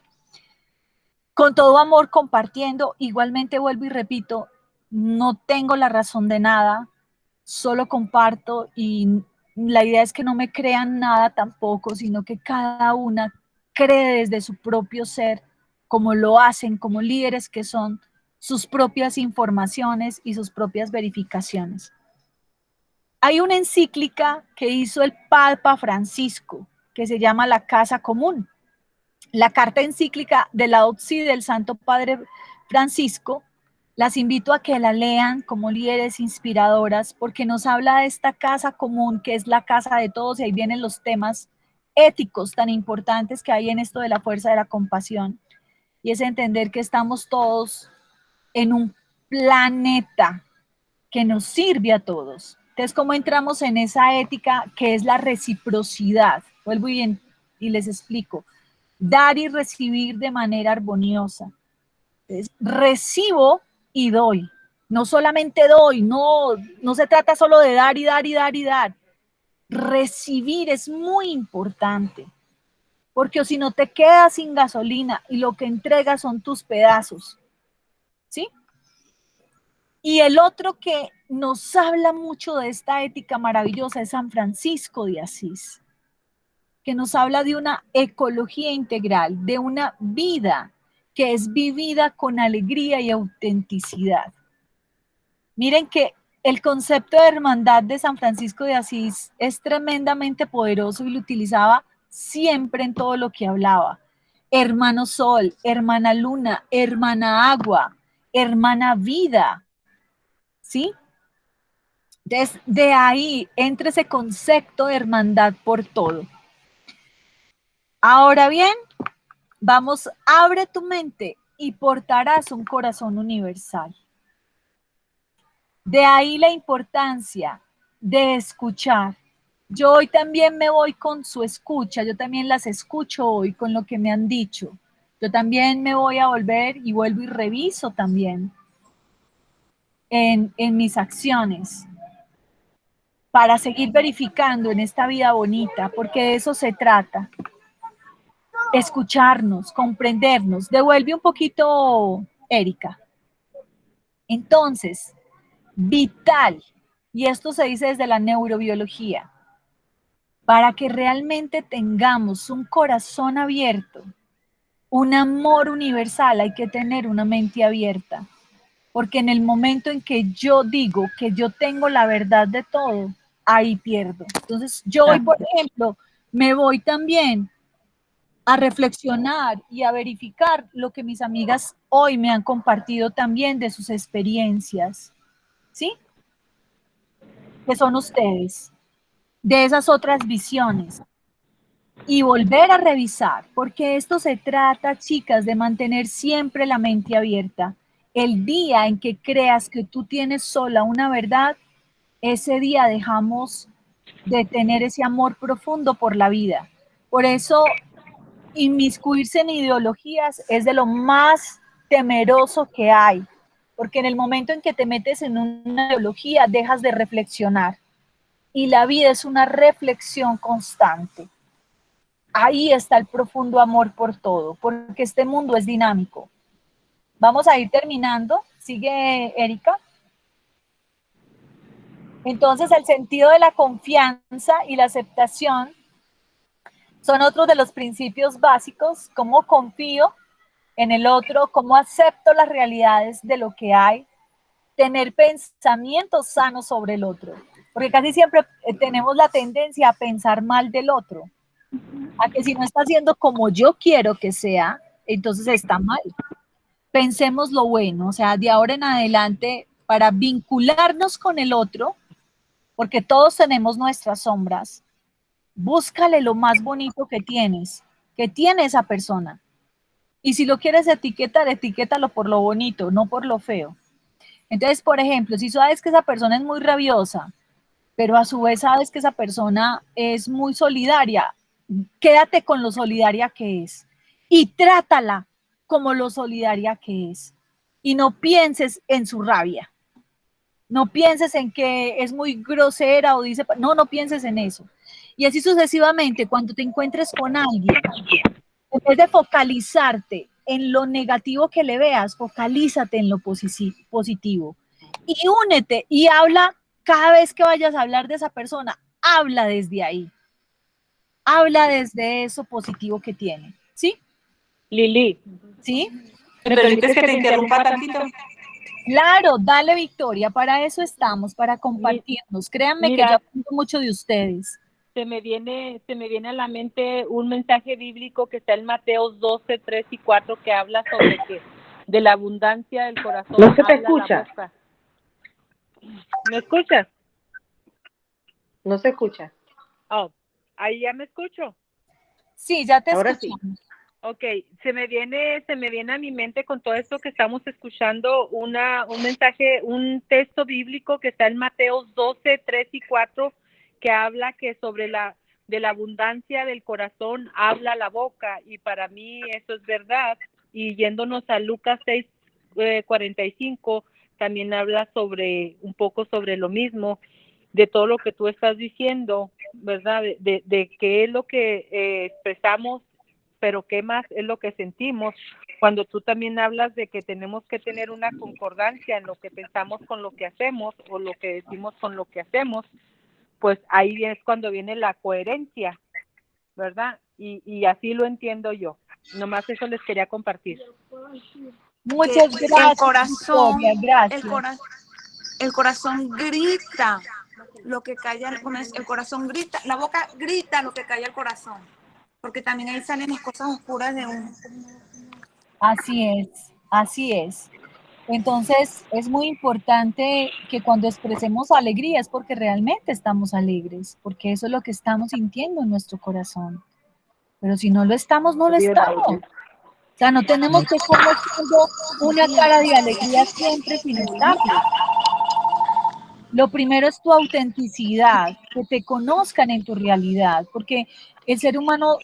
Con todo amor compartiendo, igualmente vuelvo y repito, no tengo la razón de nada, solo comparto y la idea es que no me crean nada tampoco, sino que cada una cree desde su propio ser, como lo hacen, como líderes que son, sus propias informaciones y sus propias verificaciones. Hay una encíclica que hizo el Papa Francisco, que se llama La Casa Común. La carta encíclica de la OTSI del Santo Padre Francisco, las invito a que la lean como líderes inspiradoras, porque nos habla de esta casa común, que es la casa de todos, y ahí vienen los temas éticos tan importantes que hay en esto de la fuerza de la compasión, y es entender que estamos todos en un planeta que nos sirve a todos. Entonces, ¿cómo entramos en esa ética que es la reciprocidad? Vuelvo y les explico. Dar y recibir de manera armoniosa. Entonces, recibo y doy. No solamente doy, no se trata solo de dar y dar y dar y dar. Recibir es muy importante, porque si no te quedas sin gasolina y lo que entregas son tus pedazos, ¿sí? Y el otro que nos habla mucho de esta ética maravillosa es San Francisco de Asís, que nos habla de una ecología integral, de una vida que es vivida con alegría y autenticidad. Miren que el concepto de hermandad de San Francisco de Asís es tremendamente poderoso y lo utilizaba siempre en todo lo que hablaba. Hermano sol, hermana luna, hermana agua, hermana vida, ¿sí? Desde ahí entra ese concepto de hermandad por todo. Ahora bien, Vamos, abre tu mente y portarás un corazón universal. De ahí la importancia de escuchar. Yo hoy también me voy con su escucha, yo también las escucho hoy con lo que me han dicho. Yo también me voy a volver y vuelvo y reviso también en mis acciones para seguir verificando en esta vida bonita, porque de eso se trata. Escucharnos, comprendernos. Devuelve un poquito, Erika. Entonces, vital, y esto se dice desde la neurobiología, para que realmente tengamos un corazón abierto, un amor universal, hay que tener una mente abierta, porque en el momento en que yo digo que yo tengo la verdad de todo, ahí pierdo. Entonces, yo hoy, por ejemplo, me voy también a reflexionar y a verificar lo que mis amigas hoy me han compartido también de sus experiencias, ¿sí? Que son ustedes, de esas otras visiones. Y volver a revisar, porque esto se trata, chicas, de mantener siempre la mente abierta. El día en que creas que tú tienes sola una verdad, ese día dejamos de tener ese amor profundo por la vida. Por eso, inmiscuirse en ideologías es de lo más temeroso que hay, porque en el momento en que te metes en una ideología, dejas de reflexionar. Y la vida es una reflexión constante. Ahí está el profundo amor por todo, porque este mundo es dinámico. Vamos a ir terminando. Sigue, Erika. Entonces, el sentido de la confianza y la aceptación son otros de los principios básicos. ¿Cómo confío en el otro? ¿Cómo acepto las realidades de lo que hay? Tener pensamientos sanos sobre el otro. Porque casi siempre tenemos la tendencia a pensar mal del otro. A que si no está haciendo como yo quiero que sea, entonces está mal. Pensemos lo bueno, o sea, de ahora en adelante, para vincularnos con el otro, porque todos tenemos nuestras sombras, búscale lo más bonito que tiene esa persona. Y si lo quieres etiquetar, etiquétalo por lo bonito, no por lo feo. Entonces, por ejemplo, si sabes que esa persona es muy rabiosa, pero a su vez sabes que esa persona es muy solidaria, quédate con lo solidaria que es y trátala como lo solidaria que es. Y no pienses en su rabia. No pienses en que es muy grosera o dice, no pienses en eso. Y así sucesivamente, cuando te encuentres con alguien, en vez de focalizarte en lo negativo que le veas, focalízate en lo positivo. Y únete y habla cada vez que vayas a hablar de esa persona, habla desde ahí. Habla desde eso positivo que tiene, ¿sí? Lili, ¿Sí? ¿Me permites que te interrumpa tantito? Claro, dale, Victoria, para eso estamos, para compartirnos. Créanme que yo aprendo mucho de ustedes. se me viene a la mente un mensaje bíblico que está en Mateos 12, 3 y 4 que habla sobre que de la abundancia del corazón No se te habla escucha. la boca. ¿Me escuchas? No se escucha. Oh, ahí ya me escucho. Sí, ya te Ahora escuchamos. sí. Ok, se me viene a mi mente con todo esto que estamos escuchando un mensaje, un texto bíblico que está en Mateos 12, 3 y 4 que habla que de la abundancia del corazón habla la boca, y para mí eso es verdad. Y yéndonos a Lucas 6, 45, también habla un poco sobre lo mismo, de todo lo que tú estás diciendo, ¿verdad? De qué es lo que expresamos, pero qué más es lo que sentimos. Cuando tú también hablas de que tenemos que tener una concordancia en lo que pensamos con lo que hacemos, o lo que decimos con lo que hacemos, pues ahí es cuando viene la coherencia, ¿verdad? Y así lo entiendo yo. Nomás eso les quería compartir. Muchas gracias, El corazón, Victoria, gracias. el corazón grita lo que calla, el corazón grita, la boca grita lo que calla el corazón, porque también ahí salen las cosas oscuras de uno. Así es, así es. Entonces, es muy importante que cuando expresemos alegría es porque realmente estamos alegres, porque eso es lo que estamos sintiendo en nuestro corazón. Pero si no lo estamos, no lo estamos. O sea, no tenemos que estar mostrando una cara de alegría siempre sin estarlo. Lo primero es tu autenticidad, que te conozcan en tu realidad, porque el ser humano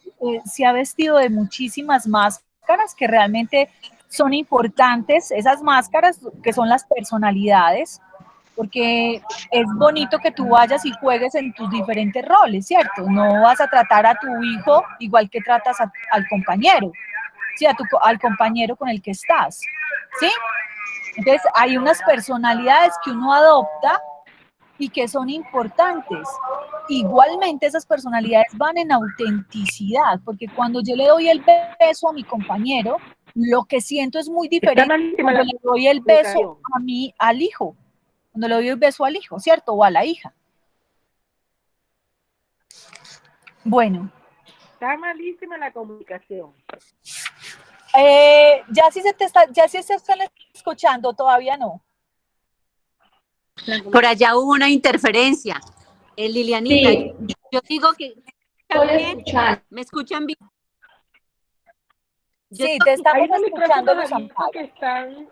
se ha vestido de muchísimas máscaras que realmente son importantes, esas máscaras que son las personalidades, porque es bonito que tú vayas y juegues en tus diferentes roles, ¿cierto? No vas a tratar a tu hijo igual que tratas al compañero, ¿sí? Al compañero con el que estás, ¿sí? Entonces, hay unas personalidades que uno adopta y que son importantes. Igualmente esas personalidades van en autenticidad, porque cuando yo le doy el beso a mi compañero, lo que siento es muy diferente cuando le doy el beso al hijo, cuando le doy el beso al hijo, ¿cierto? O a la hija. Bueno. Está malísima la comunicación. Ya sí se están escuchando, todavía no. Por allá hubo una interferencia. Lilianita, Sí. yo digo que ¿me escuchan bien? Sí, te estamos escuchando, Luz Amparo. Que están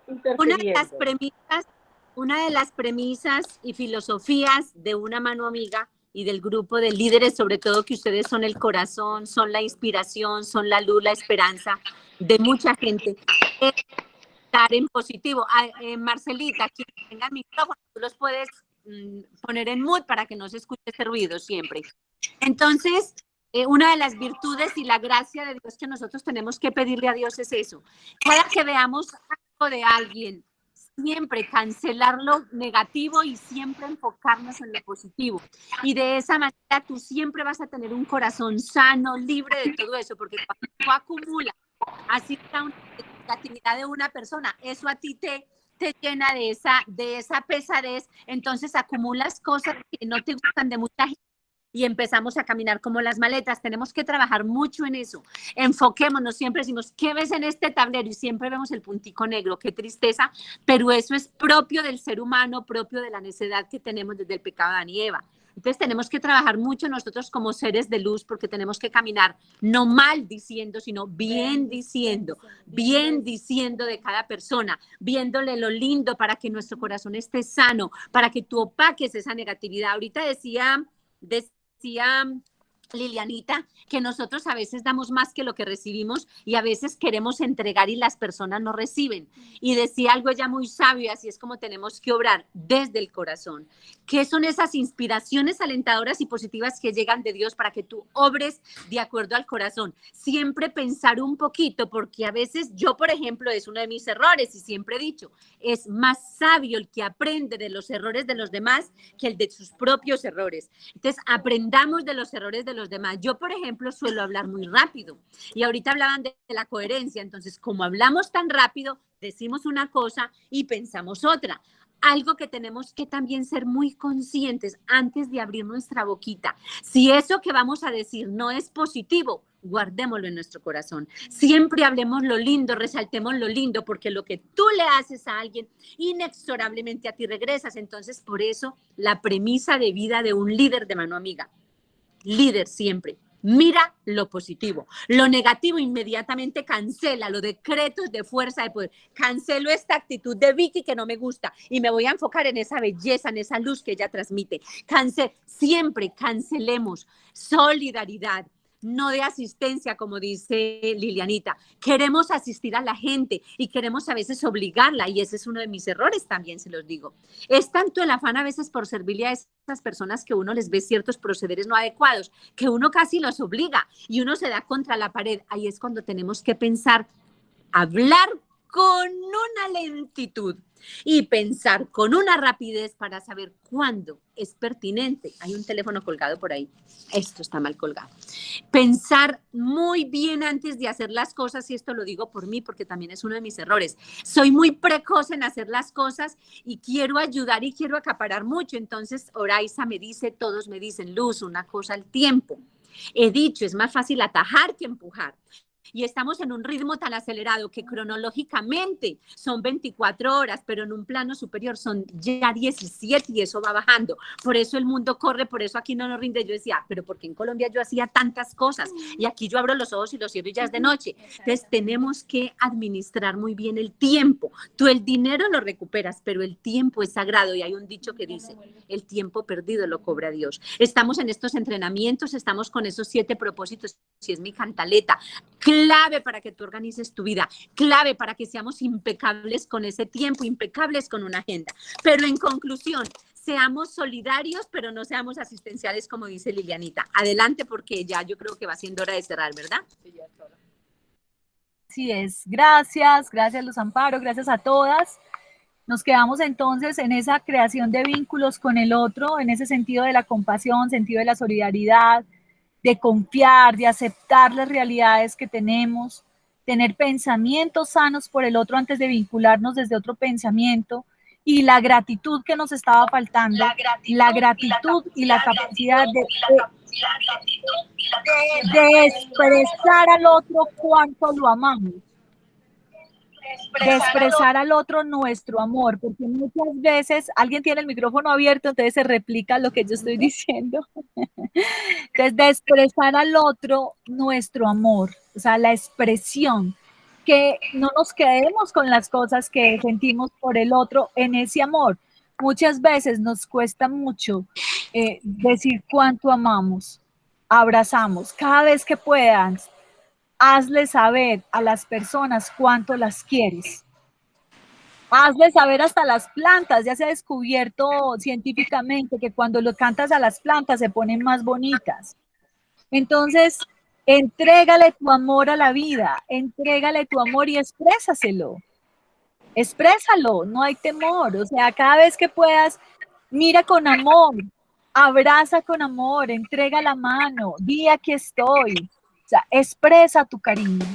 una de las premisas y filosofías de Una Mano Amiga y del grupo de líderes, sobre todo que ustedes son el corazón, son la inspiración, son la luz, la esperanza de mucha gente, es estar en positivo. Marcelita, quien tenga el micrófono, tú los puedes poner en mute para que no se escuche ese ruido siempre. Entonces, una de las virtudes y la gracia de Dios que nosotros tenemos que pedirle a Dios es eso. Cada que veamos algo de alguien, siempre cancelar lo negativo y siempre enfocarnos en lo positivo. Y de esa manera tú siempre vas a tener un corazón sano, libre de todo eso, porque cuando tú acumulas, así está una negatividad de una persona, eso a ti te llena de esa pesadez, entonces acumulas cosas que no te gustan de mucha gente y empezamos a caminar como las maletas. Tenemos que trabajar mucho en eso. Enfoquémonos, siempre decimos, ¿qué ves en este tablero? Y siempre vemos el puntico negro, qué tristeza, pero eso es propio del ser humano, propio de la necedad que tenemos desde el pecado de Adán y Eva. Entonces tenemos que trabajar mucho nosotros como seres de luz, porque tenemos que caminar no mal diciendo, sino bien diciendo de cada persona, viéndole lo lindo para que nuestro corazón esté sano, para que tú opaques esa negatividad. Ahorita decía Lilianita, que nosotros a veces damos más que lo que recibimos y a veces queremos entregar y las personas no reciben. Y decía algo ella muy sabio, y así es como tenemos que obrar desde el corazón. ¿Qué son esas inspiraciones alentadoras y positivas que llegan de Dios para que tú obres de acuerdo al corazón? Siempre pensar un poquito, porque a veces yo, por ejemplo, es uno de mis errores y siempre he dicho, es más sabio el que aprende de los errores de los demás que el de sus propios errores. Entonces, aprendamos de los errores de los demás. Yo, por ejemplo, suelo hablar muy rápido y ahorita hablaban de la coherencia. Entonces, como hablamos tan rápido, decimos una cosa y pensamos otra. Algo que tenemos que también ser muy conscientes antes de abrir nuestra boquita. Si eso que vamos a decir no es positivo, guardémoslo en nuestro corazón. Siempre hablemos lo lindo, resaltemos lo lindo, porque lo que tú le haces a alguien, inexorablemente a ti regresas. Entonces, por eso, la premisa de vida de un líder de Mano Amiga. Líder siempre. Mira lo positivo. Lo negativo inmediatamente cancela, lo decretos de fuerza de poder. Cancelo esta actitud de Vicky que no me gusta y me voy a enfocar en esa belleza, en esa luz que ella transmite. Siempre cancelemos solidaridad, no de asistencia, como dice Lilianita. Queremos asistir a la gente y queremos a veces obligarla, y ese es uno de mis errores también, se los digo. Es tanto el afán a veces por servirle a esas personas que uno les ve ciertos procederes no adecuados, que uno casi los obliga y uno se da contra la pared. Ahí es cuando tenemos que pensar, hablar con una lentitud y pensar con una rapidez para saber cuándo es pertinente. Hay un teléfono colgado por ahí. Esto está mal colgado. Pensar muy bien antes de hacer las cosas, y esto lo digo por mí porque también es uno de mis errores. Soy muy precoz en hacer las cosas y quiero ayudar y quiero acaparar mucho. Entonces, Oraiza me dice, todos me dicen, Luz, una cosa al tiempo. He dicho, es más fácil atajar que empujar. y estamos en un ritmo tan acelerado que cronológicamente son 24 horas, pero en un plano superior son ya 17 y eso va bajando. Por eso el mundo corre, por eso aquí no nos rinde. Yo decía, pero ¿por qué en Colombia yo hacía tantas cosas? Y aquí yo abro los ojos y los cierro y ya es de noche. Entonces tenemos que administrar muy bien el tiempo. Tú el dinero lo recuperas, pero el tiempo es sagrado y hay un dicho que dice, el tiempo perdido lo cobra Dios. Estamos en estos entrenamientos, estamos con esos 7 propósitos, si es mi cantaleta, clave para que tú organices tu vida, clave para que seamos impecables con ese tiempo, impecables con una agenda. Pero en conclusión, seamos solidarios, pero no seamos asistenciales, como dice Lilianita. Adelante, porque ya yo creo que va siendo hora de cerrar, ¿verdad? Así es. Gracias, gracias Luz Amparo, gracias a todas. Nos quedamos entonces en esa creación de vínculos con el otro, en ese sentido de la compasión, sentido de la solidaridad, de confiar, de aceptar las realidades que tenemos, tener pensamientos sanos por el otro antes de vincularnos desde otro pensamiento, y la gratitud que nos estaba faltando, la gratitud y la capacidad de expresar al otro cuánto lo amamos, de expresar al otro nuestro amor, porque muchas veces alguien tiene el micrófono abierto, entonces se replica lo que yo estoy diciendo. Entonces, de expresar al otro nuestro amor, o sea, la expresión, que no nos quedemos con las cosas que sentimos por el otro en ese amor. Muchas veces nos cuesta mucho decir cuánto amamos, abrazamos, cada vez que puedan. Hazle saber a las personas cuánto las quieres. Hazle saber hasta las plantas. Ya se ha descubierto científicamente que cuando lo cantas a las plantas se ponen más bonitas. Entonces, entrégale tu amor a la vida, entrégale tu amor y exprésaselo. Exprésalo, no hay temor. O sea, cada vez que puedas, mira con amor, abraza con amor, entrega la mano, di aquí estoy. O sea, expresa tu cariño.